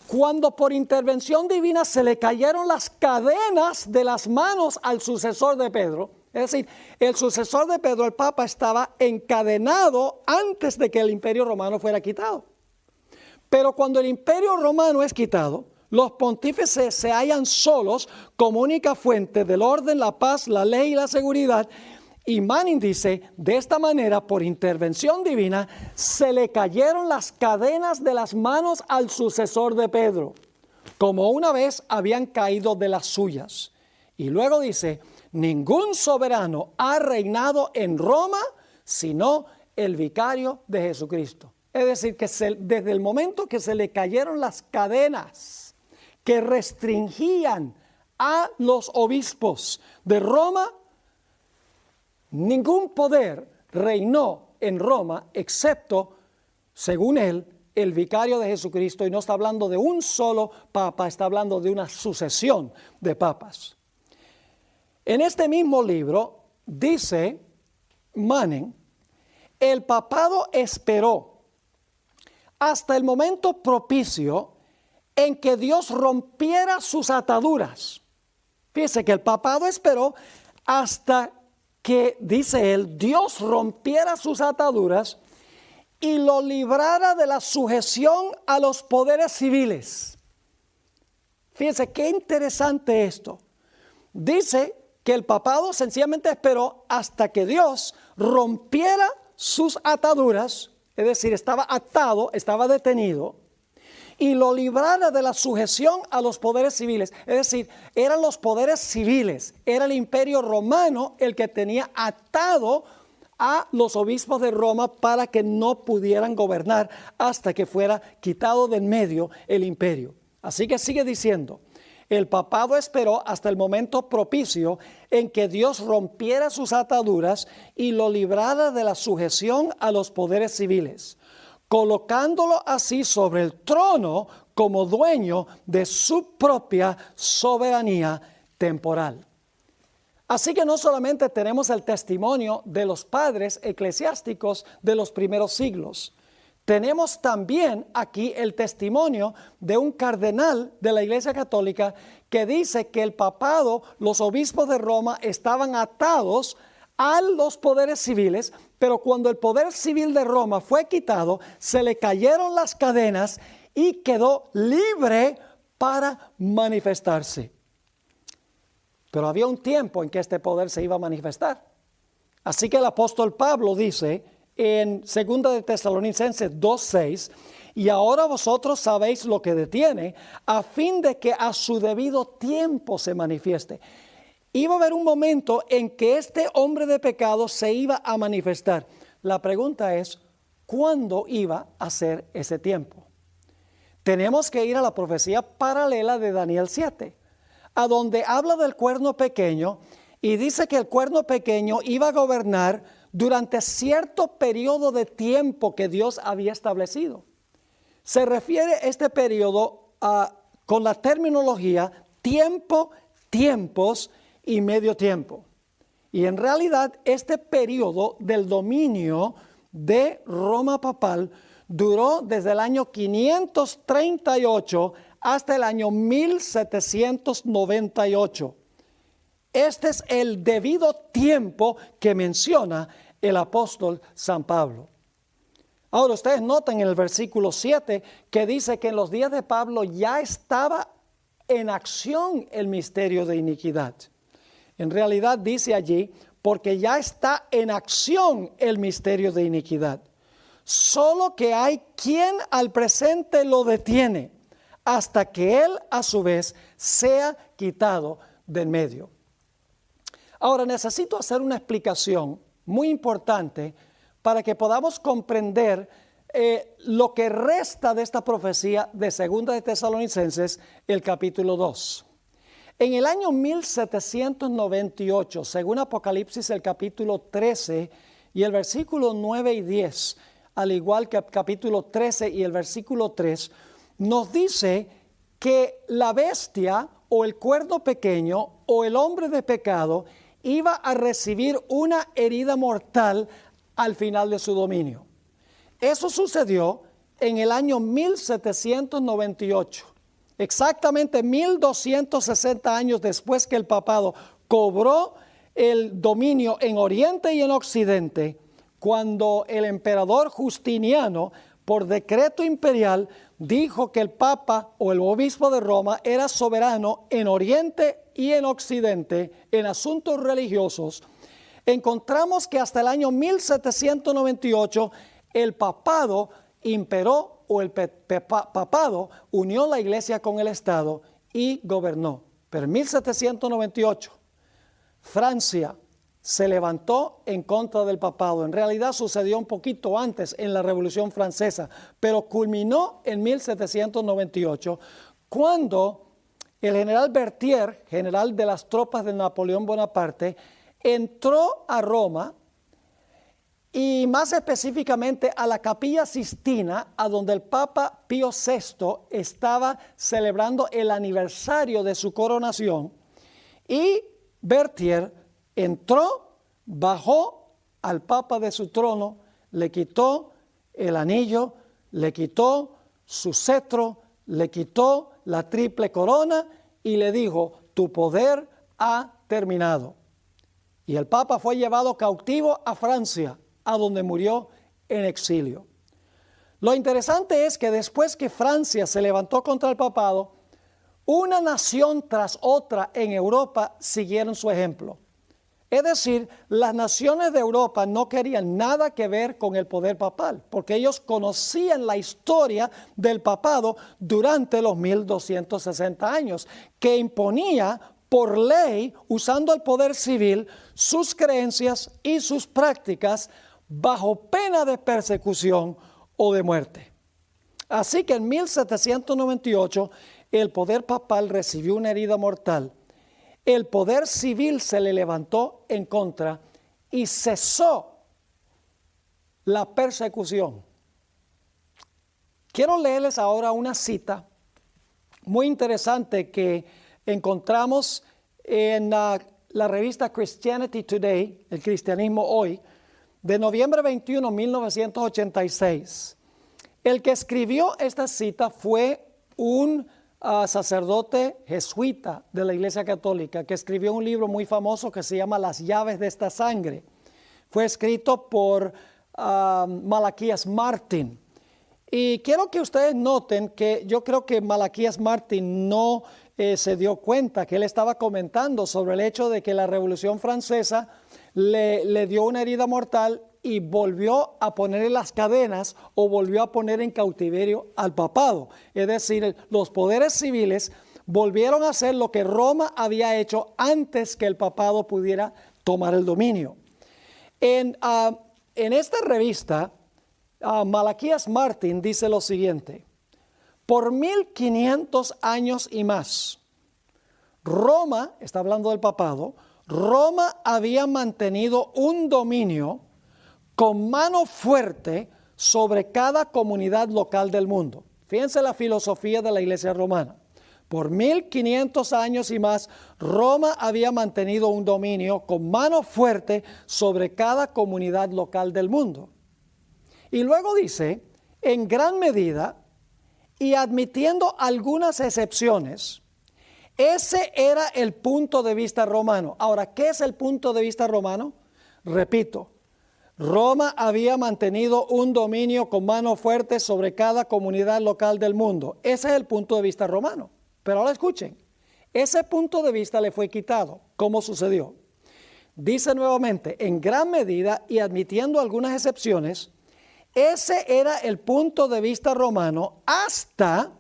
cuando por intervención divina se le cayeron las cadenas de las manos al sucesor de Pedro, Es decir, el sucesor de Pedro, el Papa, estaba encadenado antes de que el Imperio Romano fuera quitado. Pero cuando el Imperio Romano es quitado, los pontífices se hallan solos como única fuente del orden, la paz, la ley y la seguridad. Y Manning dice, de esta manera, por intervención divina, se le cayeron las cadenas de las manos al sucesor de Pedro, como una vez habían caído de las suyas. Y luego dice, ningún soberano ha reinado en Roma, sino el vicario de Jesucristo. Es decir, que desde el momento que se le cayeron las cadenas que restringían a los obispos de Roma, ningún poder reinó en Roma excepto, según él, el vicario de Jesucristo. Y no está hablando de un solo papa, está hablando de una sucesión de papas. En este mismo libro dice Manning, el papado esperó hasta el momento propicio en que Dios rompiera sus ataduras. Fíjese que el papado esperó hasta que, dice él, Dios rompiera sus ataduras y lo librara de la sujeción a los poderes civiles. Fíjese qué interesante esto. Dice que el papado sencillamente esperó hasta que Dios rompiera sus ataduras, es decir, estaba atado, estaba detenido, y lo librara de la sujeción a los poderes civiles. Es decir, eran los poderes civiles, era el Imperio Romano el que tenía atado a los obispos de Roma para que no pudieran gobernar hasta que fuera quitado del medio el imperio. Así que sigue diciendo, el papado esperó hasta el momento propicio en que Dios rompiera sus ataduras y lo librara de la sujeción a los poderes civiles, colocándolo así sobre el trono como dueño de su propia soberanía temporal. Así que no solamente tenemos el testimonio de los padres eclesiásticos de los primeros siglos, tenemos también aquí el testimonio de un cardenal de la Iglesia Católica que dice que el papado, los obispos de Roma estaban atados a los poderes civiles, pero cuando el poder civil de Roma fue quitado, se le cayeron las cadenas y quedó libre para manifestarse. Pero había un tiempo en que este poder se iba a manifestar. Así que el apóstol Pablo dice en 2 de Tesalonicenses 2:6, y ahora vosotros sabéis lo que detiene, a fin de que a su debido tiempo se manifieste. Iba a haber un momento en que este hombre de pecado se iba a manifestar. La pregunta es, ¿cuándo iba a ser ese tiempo? Tenemos que ir a la profecía paralela de Daniel 7, a donde habla del cuerno pequeño y dice que el cuerno pequeño iba a gobernar durante cierto periodo de tiempo que Dios había establecido. Se refiere este periodo con la terminología tiempo, tiempos y medio tiempo. Y en realidad este periodo del dominio de Roma papal duró desde el año 538 hasta el año 1798. Este es el debido tiempo que menciona el apóstol San Pablo. Ahora ustedes notan en el versículo 7 que dice que en los días de Pablo ya estaba en acción el misterio de iniquidad. En realidad dice allí, porque ya está en acción el misterio de iniquidad. Solo que hay quien al presente lo detiene, hasta que él a su vez sea quitado del medio. Ahora necesito hacer una explicación muy importante para que podamos comprender lo que resta de esta profecía de 2 de Tesalonicenses, el capítulo 2. En el año 1798, según Apocalipsis el capítulo 13 y el versículo 9 y 10, al igual que el capítulo 13 y el versículo 3, nos dice que la bestia o el cuerno pequeño o el hombre de pecado iba a recibir una herida mortal al final de su dominio. Eso sucedió en el año 1798, exactamente 1260 años después que el papado cobró el dominio en Oriente y en Occidente cuando el emperador Justiniano, por decreto imperial, dijo que el Papa o el obispo de Roma era soberano en Oriente y en Occidente en asuntos religiosos. Encontramos que hasta el año 1798 el papado imperó o el papado unió la iglesia con el Estado y gobernó. Pero en 1798 Francia se levantó en contra del papado. En realidad sucedió un poquito antes en la Revolución Francesa, pero culminó en 1798 cuando el general Berthier, general de las tropas de Napoleón Bonaparte, entró a Roma y más específicamente a la Capilla Sistina, a donde el Papa Pío VI estaba celebrando el aniversario de su coronación, y Berthier entró, bajó al Papa de su trono, le quitó el anillo, le quitó su cetro, le quitó la triple corona y le dijo: tu poder ha terminado. Y el Papa fue llevado cautivo a Francia, a donde murió en exilio. Lo interesante es que después que Francia se levantó contra el papado, una nación tras otra en Europa siguieron su ejemplo. Es decir, las naciones de Europa no querían nada que ver con el poder papal, porque ellos conocían la historia del papado durante los 1260 años, que imponía por ley, usando el poder civil, sus creencias y sus prácticas bajo pena de persecución o de muerte. Así que en 1798 el poder papal recibió una herida mortal. El poder civil se le levantó en contra y cesó la persecución. Quiero leerles ahora una cita muy interesante que encontramos en la revista Christianity Today, el Cristianismo Hoy, de noviembre 21, 1986. El que escribió esta cita fue un sacerdote jesuita de la Iglesia Católica, que escribió un libro muy famoso que se llama Las llaves de esta sangre. Fue escrito por Malaquías Martín. Y quiero que ustedes noten que yo creo que Malaquías Martín no se dio cuenta que él estaba comentando sobre el hecho de que la Revolución Francesa le dio una herida mortal y volvió a poner en las cadenas o volvió a poner en cautiverio al papado. Es decir, los poderes civiles volvieron a hacer lo que Roma había hecho antes que el papado pudiera tomar el dominio. En esta revista, Malaquías Martín dice lo siguiente: por 1500 años y más, Roma, está hablando del papado, Roma había mantenido un dominio con mano fuerte sobre cada comunidad local del mundo. Fíjense la filosofía de la Iglesia romana. Por 1500 años y más, Roma había mantenido un dominio con mano fuerte sobre cada comunidad local del mundo. Y luego dice, en gran medida, y admitiendo algunas excepciones, ese era el punto de vista romano. Ahora, ¿qué es el punto de vista romano? Repito, Roma había mantenido un dominio con mano fuerte sobre cada comunidad local del mundo. Ese es el punto de vista romano. Pero ahora escuchen, ese punto de vista le fue quitado. ¿Cómo sucedió? Dice nuevamente, en gran medida y admitiendo algunas excepciones, ese era el punto de vista romano hasta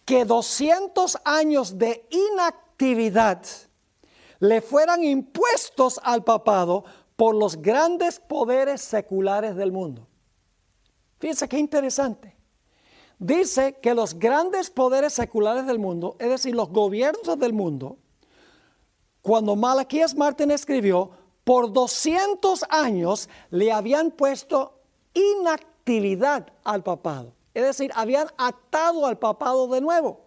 que 200 años de inactividad le fueran impuestos al papado por los grandes poderes seculares del mundo. Fíjense qué interesante. Dice que los grandes poderes seculares del mundo, es decir, los gobiernos del mundo, cuando Malaquías Martín escribió, por 200 años le habían puesto inactividad al papado. Es decir, habían atado al papado de nuevo.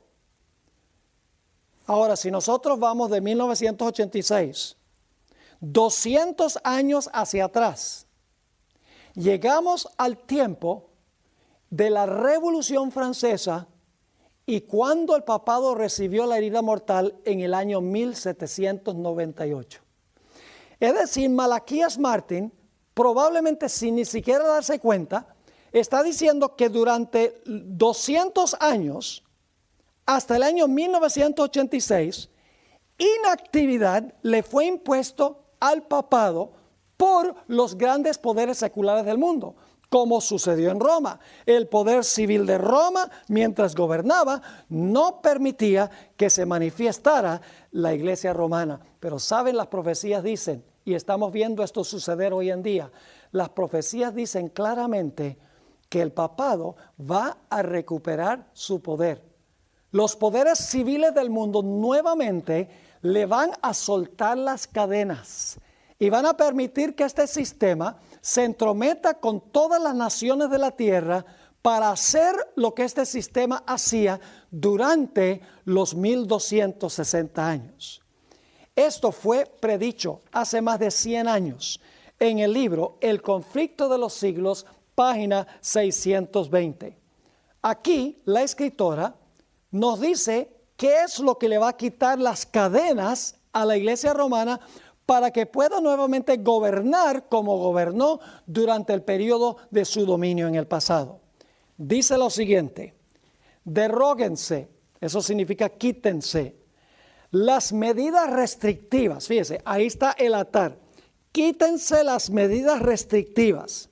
Ahora, si nosotros vamos de 1986, 200 años hacia atrás, llegamos al tiempo de la Revolución Francesa y cuando el papado recibió la herida mortal en el año 1798. Es decir, Malaquías Martín, probablemente sin ni siquiera darse cuenta, está diciendo que durante 200 años, hasta el año 1986, inactividad le fue impuesto al papado por los grandes poderes seculares del mundo, como sucedió en Roma. El poder civil de Roma, mientras gobernaba, no permitía que se manifestara la iglesia romana. Pero saben, las profecías dicen, y estamos viendo esto suceder hoy en día, las profecías dicen claramente que el papado va a recuperar su poder. Los poderes civiles del mundo nuevamente le van a soltar las cadenas y van a permitir que este sistema se entrometa con todas las naciones de la tierra para hacer lo que este sistema hacía durante los 1260 años. Esto fue predicho hace más de 100 años en el libro El conflicto de los siglos, página 620. Aquí la escritora nos dice qué es lo que le va a quitar las cadenas a la iglesia romana para que pueda nuevamente gobernar como gobernó durante el periodo de su dominio en el pasado. Dice lo siguiente: derróguense, eso significa quítense, las medidas restrictivas. Fíjese, ahí está el atar. Quítense las medidas restrictivas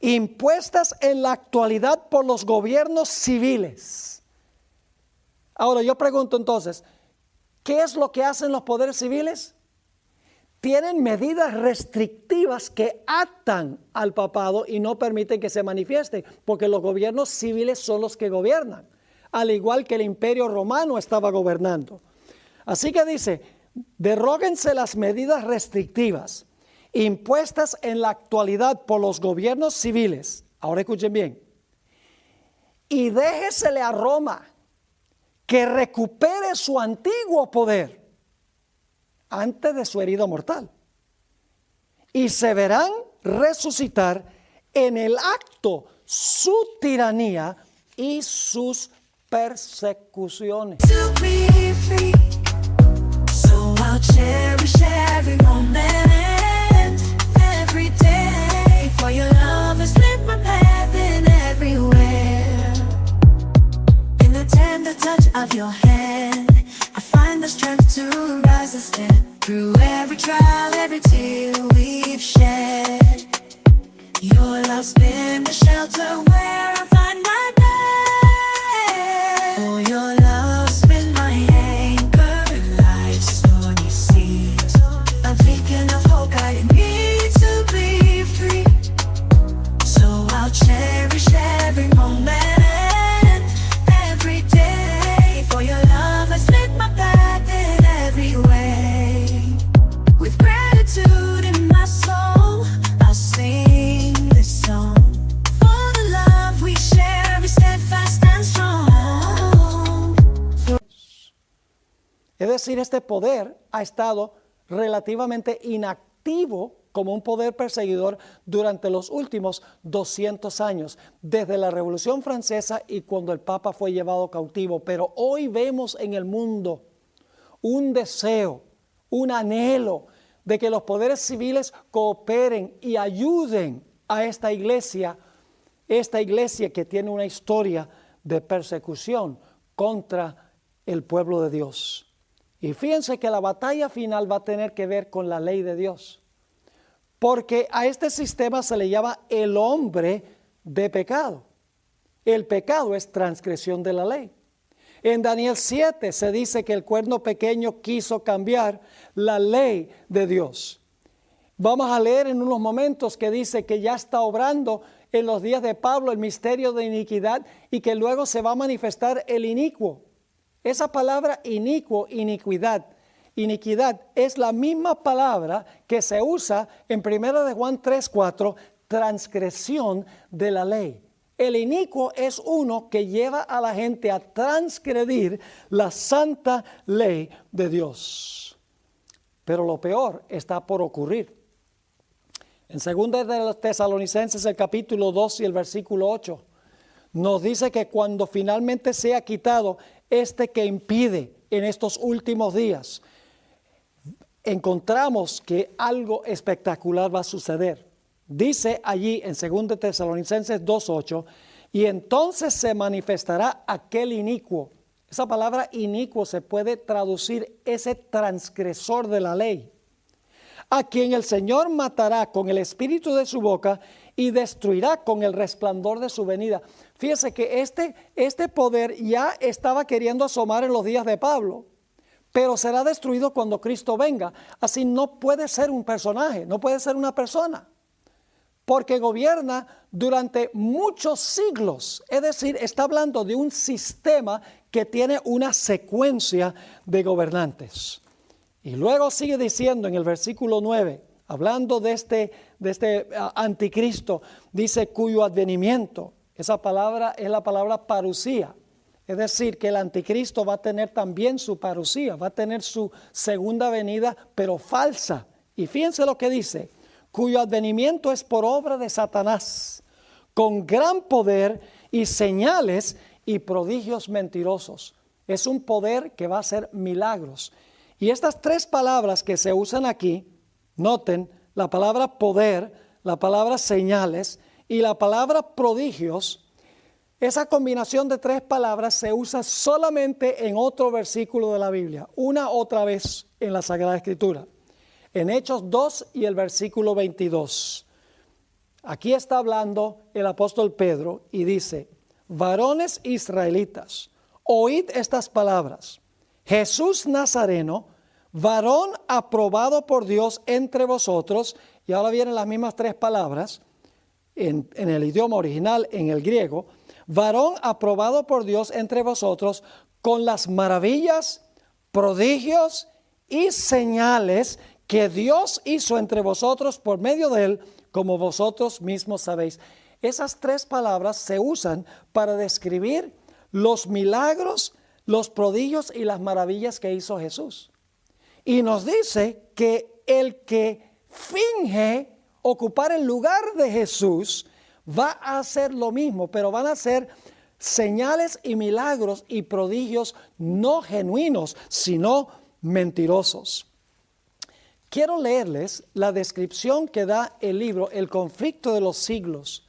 impuestas en la actualidad por los gobiernos civiles. Ahora yo pregunto entonces, ¿qué es lo que hacen los poderes civiles? Tienen medidas restrictivas que atan al papado y no permiten que se manifieste, porque los gobiernos civiles son los que gobiernan, al igual que el Imperio Romano estaba gobernando. Así que dice, derróguense las medidas restrictivas impuestas en la actualidad por los gobiernos civiles. Ahora escuchen bien. Y déjesele a Roma que recupere su antiguo poder antes de su herida mortal. Y se verán resucitar en el acto su tiranía y sus persecuciones. To be free, so I'll cherish every moment, every day. For your love has lit my path in everywhere. In the tender touch of your hand, I find the strength to rise a step. Through every trial, every tear we've shed, your love's been the shelter where I find my bed. For your love's been my anchor in life's stormy seas, a beacon of hope guiding me to be free. So I'll cherish every moment, every day. For your love has lit my path in every way. With gratitude in my soul, I'll sing this song. For the love we share is steadfast and strong. Es decir, este poder ha estado relativamente inactivo como un poder perseguidor durante los últimos 200 años, desde la Revolución Francesa y cuando el Papa fue llevado cautivo. Pero hoy vemos en el mundo un deseo, un anhelo de que los poderes civiles cooperen y ayuden a esta iglesia que tiene una historia de persecución contra el pueblo de Dios. Y fíjense que la batalla final va a tener que ver con la ley de Dios, porque a este sistema se le llama el hombre de pecado. El pecado es transgresión de la ley. En Daniel 7 se dice que el cuerno pequeño quiso cambiar la ley de Dios. Vamos a leer en unos momentos que dice que ya está obrando en los días de Pablo el misterio de iniquidad y que luego se va a manifestar el inicuo. Esa palabra inicuo, iniquidad, es la misma palabra que se usa en 1 de Juan 3:4, transgresión de la ley. El inicuo es uno que lleva a la gente a transgredir la santa ley de Dios. Pero lo peor está por ocurrir. En 2 de los Tesalonicenses, el capítulo 2 y el versículo 8, nos dice que cuando finalmente sea quitado este que impide en estos últimos días, encontramos que algo espectacular va a suceder. Dice allí en 2 Tesalonicenses 2:8, y entonces se manifestará aquel inicuo. Esa palabra inicuo se puede traducir ese transgresor de la ley, a quien el Señor matará con el espíritu de su boca y destruirá con el resplandor de su venida. Fíjese que este poder ya estaba queriendo asomar en los días de Pablo, pero será destruido cuando Cristo venga. Así no puede ser un personaje, no puede ser una persona, porque gobierna durante muchos siglos. Es decir, está hablando de un sistema que tiene una secuencia de gobernantes. Y luego sigue diciendo en el versículo 9, hablando de este anticristo, dice cuyo advenimiento, esa palabra es la palabra parusía. Es decir, que el anticristo va a tener también su parusía, va a tener su segunda venida, pero falsa. Y fíjense lo que dice, cuyo advenimiento es por obra de Satanás, con gran poder y señales y prodigios mentirosos. Es un poder que va a hacer milagros. Y estas tres palabras que se usan aquí, noten, la palabra poder, la palabra señales y la palabra prodigios, esa combinación de tres palabras se usa solamente en otro versículo de la Biblia, una otra vez en la Sagrada Escritura, en Hechos 2 y el versículo 22. Aquí está hablando el apóstol Pedro y dice, varones israelitas, oíd estas palabras. Jesús Nazareno, varón aprobado por Dios entre vosotros, y ahora vienen las mismas tres palabras en el idioma original, en el griego, varón aprobado por Dios entre vosotros con las maravillas, prodigios y señales que Dios hizo entre vosotros por medio de él, como vosotros mismos sabéis. Esas tres palabras se usan para describir los milagros, los prodigios y las maravillas que hizo Jesús. Y nos dice que el que finge ocupar el lugar de Jesús va a hacer lo mismo, pero van a ser señales y milagros y prodigios no genuinos, sino mentirosos. Quiero leerles la descripción que da el libro El conflicto de los siglos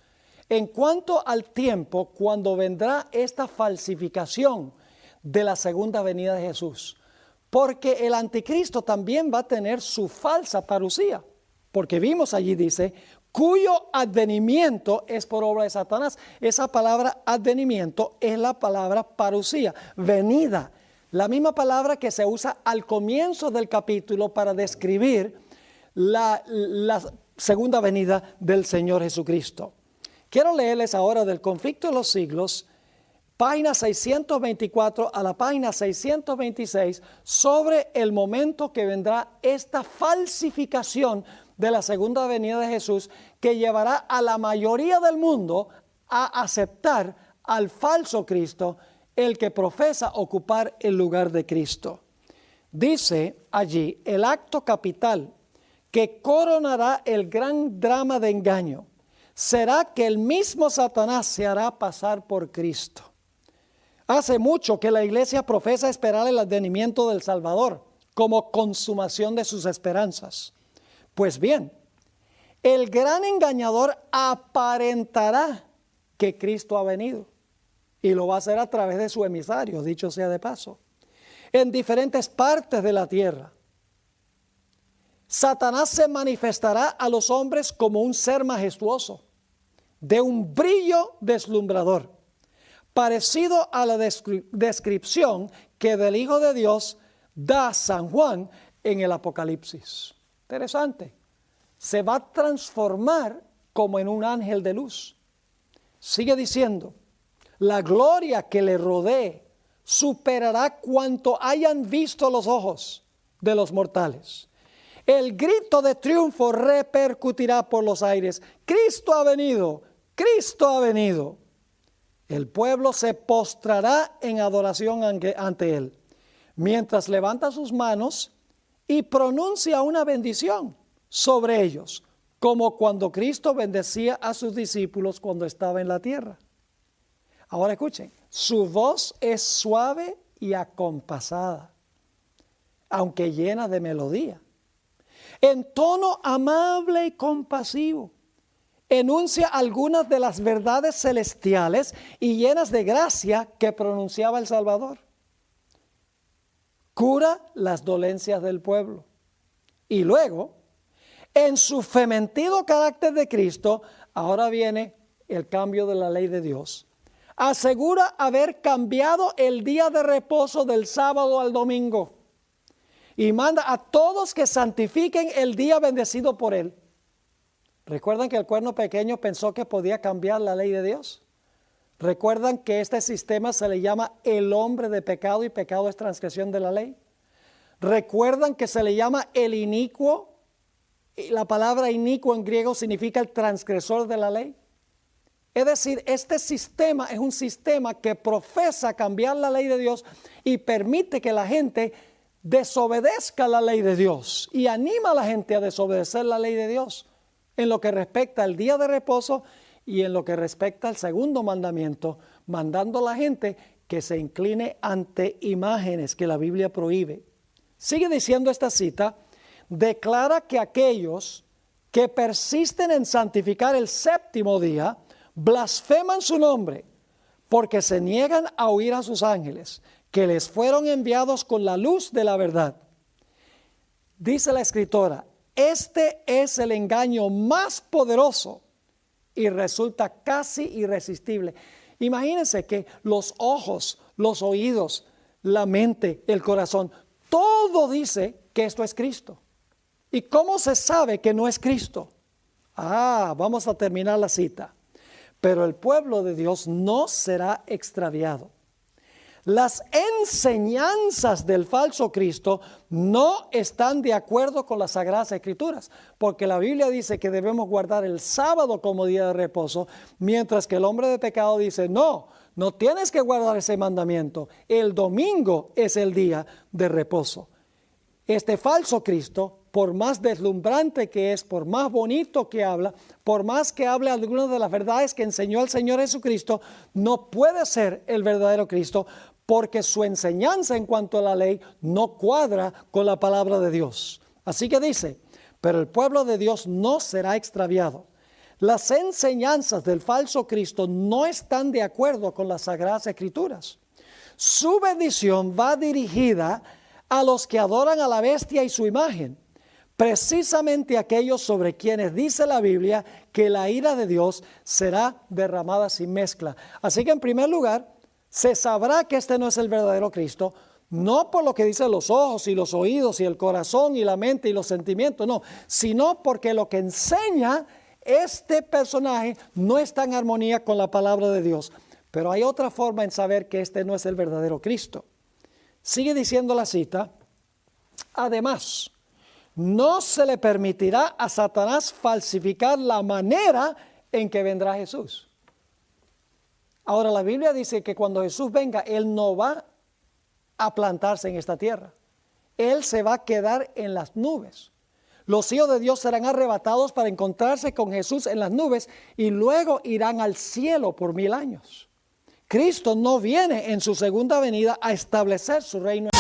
en cuanto al tiempo cuando vendrá esta falsificación de la segunda venida de Jesús. Porque el anticristo también va a tener su falsa parusía. Porque vimos allí, dice, cuyo advenimiento es por obra de Satanás. Esa palabra advenimiento es la palabra parusía, venida. La misma palabra que se usa al comienzo del capítulo para describir la segunda venida del Señor Jesucristo. Quiero leerles ahora del conflicto de los siglos, página 624 a la página 626, sobre el momento que vendrá esta falsificación de la segunda venida de Jesús, que llevará a la mayoría del mundo a aceptar al falso Cristo, el que profesa ocupar el lugar de Cristo. Dice allí el acto capital que coronará el gran drama de engaño será que el mismo Satanás se hará pasar por Cristo. Hace mucho que la iglesia profesa esperar el advenimiento del Salvador como consumación de sus esperanzas. Pues bien, el gran engañador aparentará que Cristo ha venido y lo va a hacer a través de su emisario, dicho sea de paso, en diferentes partes de la tierra. Satanás se manifestará a los hombres como un ser majestuoso, de un brillo deslumbrador, parecido a la descripción que del Hijo de Dios da San Juan en el Apocalipsis. Interesante. Se va a transformar como en un ángel de luz. Sigue diciendo, la gloria que le rodee superará cuanto hayan visto los ojos de los mortales. El grito de triunfo repercutirá por los aires. Cristo ha venido, Cristo ha venido. El pueblo se postrará en adoración ante él, mientras levanta sus manos y pronuncia una bendición sobre ellos, como cuando Cristo bendecía a sus discípulos cuando estaba en la tierra. Ahora escuchen, su voz es suave y acompasada, aunque llena de melodía. en tono amable y compasivo, enuncia algunas de las verdades celestiales y llenas de gracia que pronunciaba el Salvador. Cura las dolencias del pueblo. Y luego, en su fementido carácter de Cristo, ahora viene el cambio de la ley de Dios. Asegura haber cambiado el día de reposo del sábado al domingo y manda a todos que santifiquen el día bendecido por él. ¿Recuerdan que el cuerno pequeño pensó que podía cambiar la ley de Dios? ¿Recuerdan que este sistema se le llama el hombre de pecado y pecado es transgresión de la ley? ¿Recuerdan que se le llama el inicuo? La palabra inicuo en griego significa el transgresor de la ley. Es decir, este sistema es un sistema que profesa cambiar la ley de Dios y permite que la gente desobedezca la ley de Dios y anima a la gente a desobedecer la ley de Dios en lo que respecta al día de reposo y en lo que respecta al segundo mandamiento, mandando a la gente que se incline ante imágenes que la Biblia prohíbe. Sigue diciendo esta cita, declara que aquellos que persisten en santificar el séptimo día blasfeman su nombre, porque se niegan a oír a sus ángeles, que les fueron enviados con la luz de la verdad. Dice la escritora, este es el engaño más poderoso y resulta casi irresistible. Imagínense que los ojos, los oídos, la mente, el corazón, todo dice que esto es Cristo. ¿Y cómo se sabe que no es Cristo? Vamos a terminar la cita. Pero el pueblo de Dios no será extraviado. Las enseñanzas del falso Cristo no están de acuerdo con las Sagradas Escrituras, porque la Biblia dice que debemos guardar el sábado como día de reposo, mientras que el hombre de pecado dice, no tienes que guardar ese mandamiento, el domingo es el día de reposo. Este falso Cristo, por más deslumbrante que es, por más bonito que habla, por más que hable algunas de las verdades que enseñó el Señor Jesucristo, no puede ser el verdadero Cristo, porque su enseñanza en cuanto a la ley no cuadra con la palabra de Dios. Así que dice, pero el pueblo de Dios no será extraviado. Las enseñanzas del falso Cristo no están de acuerdo con las Sagradas Escrituras. Su bendición va dirigida a los que adoran a la bestia y su imagen, precisamente aquellos sobre quienes dice la Biblia que la ira de Dios será derramada sin mezcla. Así que en primer lugar, se sabrá que este no es el verdadero Cristo, no por lo que dicen los ojos y los oídos y el corazón y la mente y los sentimientos, no, sino porque lo que enseña este personaje no está en armonía con la palabra de Dios. Pero hay otra forma en saber que este no es el verdadero Cristo. Sigue diciendo la cita, además, no se le permitirá a Satanás falsificar la manera en que vendrá Jesús. Ahora la Biblia dice que cuando Jesús venga, Él no va a plantarse en esta tierra. Él se va a quedar en las nubes. Los hijos de Dios serán arrebatados para encontrarse con Jesús en las nubes y luego irán al cielo por 1000 años. Cristo no viene en su segunda venida a establecer su reino.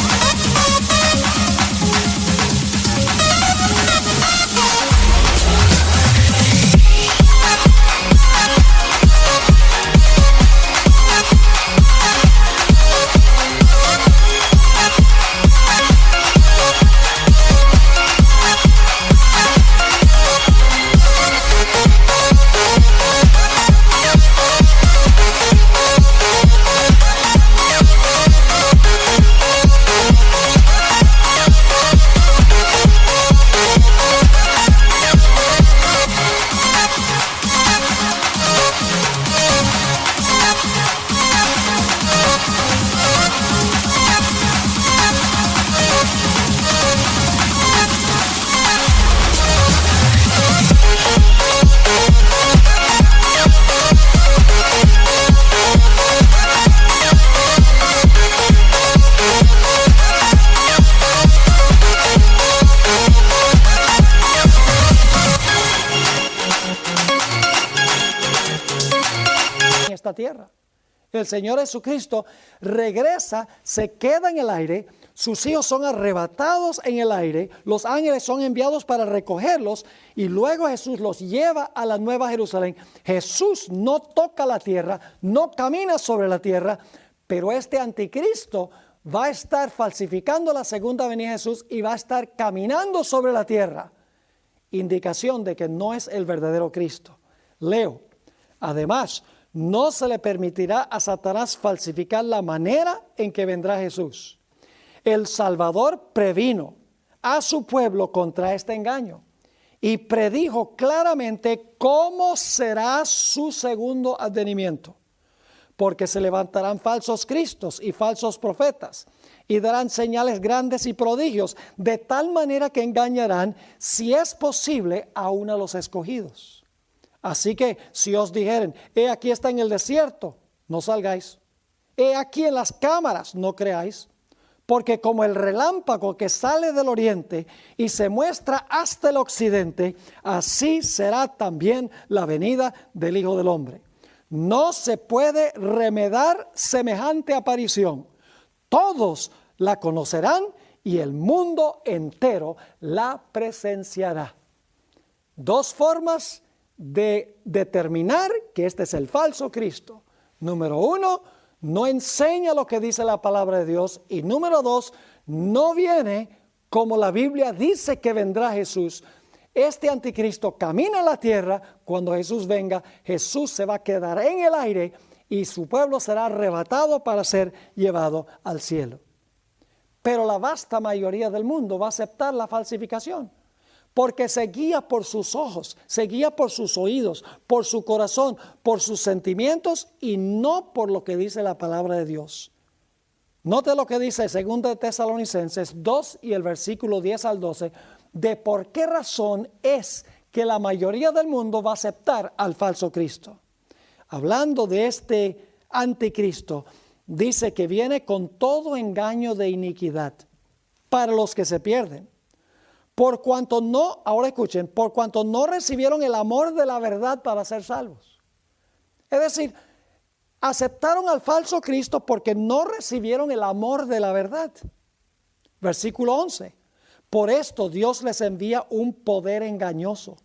Tierra. El Señor Jesucristo regresa, se queda en el aire, sus hijos son arrebatados en el aire, los ángeles son enviados para recogerlos y luego Jesús los lleva a la Nueva Jerusalén. Jesús no toca la tierra, no camina sobre la tierra, pero este anticristo va a estar falsificando la segunda venida de Jesús y va a estar caminando sobre la tierra. Indicación de que no es el verdadero Cristo. Leo, además, no se le permitirá a Satanás falsificar la manera en que vendrá Jesús. El Salvador previno a su pueblo contra este engaño y predijo claramente cómo será su segundo advenimiento. Porque se levantarán falsos cristos y falsos profetas y darán señales grandes y prodigios, de tal manera que engañarán, si es posible, aún a los escogidos. Así que si os dijeren, he aquí está en el desierto, no salgáis. He aquí en las cámaras, no creáis. Porque como el relámpago que sale del oriente y se muestra hasta el occidente, así será también la venida del Hijo del Hombre. No se puede remediar semejante aparición. Todos la conocerán y el mundo entero la presenciará. Dos formas de determinar que este es el falso Cristo. Número uno, no enseña lo que dice la palabra de Dios. Y número dos, no viene como la Biblia dice que vendrá Jesús. Este anticristo camina en la tierra. Cuando Jesús venga, Jesús se va a quedar en el aire y su pueblo será arrebatado para ser llevado al cielo. Pero la vasta mayoría del mundo va a aceptar la falsificación. Porque se guía por sus ojos, se guía por sus oídos, por su corazón, por sus sentimientos y no por lo que dice la palabra de Dios. Note lo que dice 2 de Tesalonicenses 2 y el versículo 10 al 12, de por qué razón es que la mayoría del mundo va a aceptar al falso Cristo. Hablando de este anticristo, dice que viene con todo engaño de iniquidad para los que se pierden. Por cuanto no, ahora escuchen, por cuanto no recibieron el amor de la verdad para ser salvos. Es decir, aceptaron al falso Cristo porque no recibieron el amor de la verdad. Versículo 11. Por esto Dios les envía un poder engañoso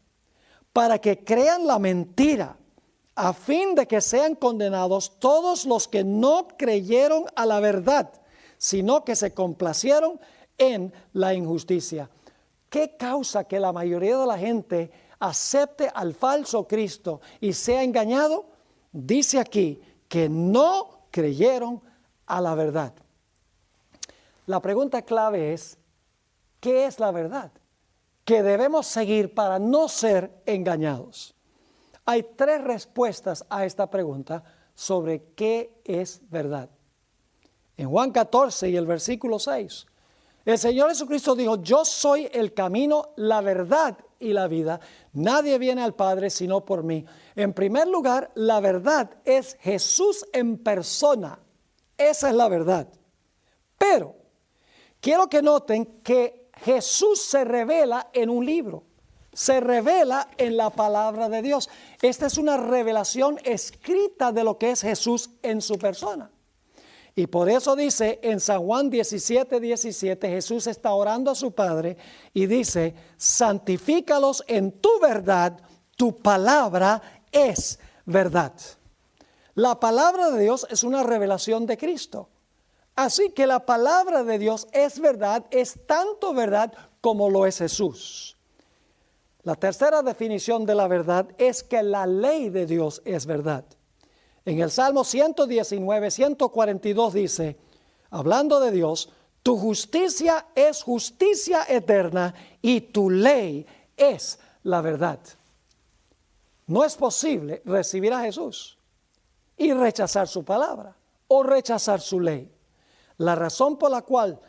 para que crean la mentira, a fin de que sean condenados todos los que no creyeron a la verdad, sino que se complacieron en la injusticia. ¿Qué causa que la mayoría de la gente acepte al falso Cristo y sea engañado? Dice aquí que no creyeron a la verdad. La pregunta clave es, ¿qué es la verdad que debemos seguir para no ser engañados? Hay tres respuestas a esta pregunta sobre qué es verdad. En Juan 14 y el versículo 6, el Señor Jesucristo dijo, yo soy el camino, la verdad y la vida. Nadie viene al Padre sino por mí. En primer lugar, la verdad es Jesús en persona. Esa es la verdad. Pero quiero que noten que Jesús se revela en un libro. Se revela en la palabra de Dios. Esta es una revelación escrita de lo que es Jesús en su persona. Y por eso dice en San Juan 17:17, Jesús está orando a su Padre y dice, santifícalos en tu verdad, tu palabra es verdad. La palabra de Dios es una revelación de Cristo. Así que la palabra de Dios es verdad, es tanto verdad como lo es Jesús. La tercera definición de la verdad es que la ley de Dios es verdad. En el Salmo 119, 142 dice, hablando de Dios, tu justicia es justicia eterna y tu ley es la verdad. No es posible recibir a Jesús y rechazar su palabra o rechazar su ley. La razón por la cual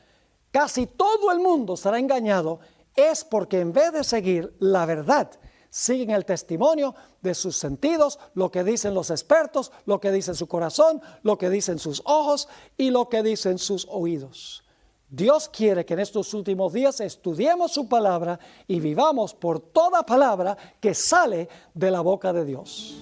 casi todo el mundo será engañado es porque en vez de seguir la verdad, siguen el testimonio de sus sentidos, lo que dicen los expertos, lo que dice su corazón, lo que dicen sus ojos y lo que dicen sus oídos. Dios quiere que en estos últimos días estudiemos su palabra y vivamos por toda palabra que sale de la boca de Dios.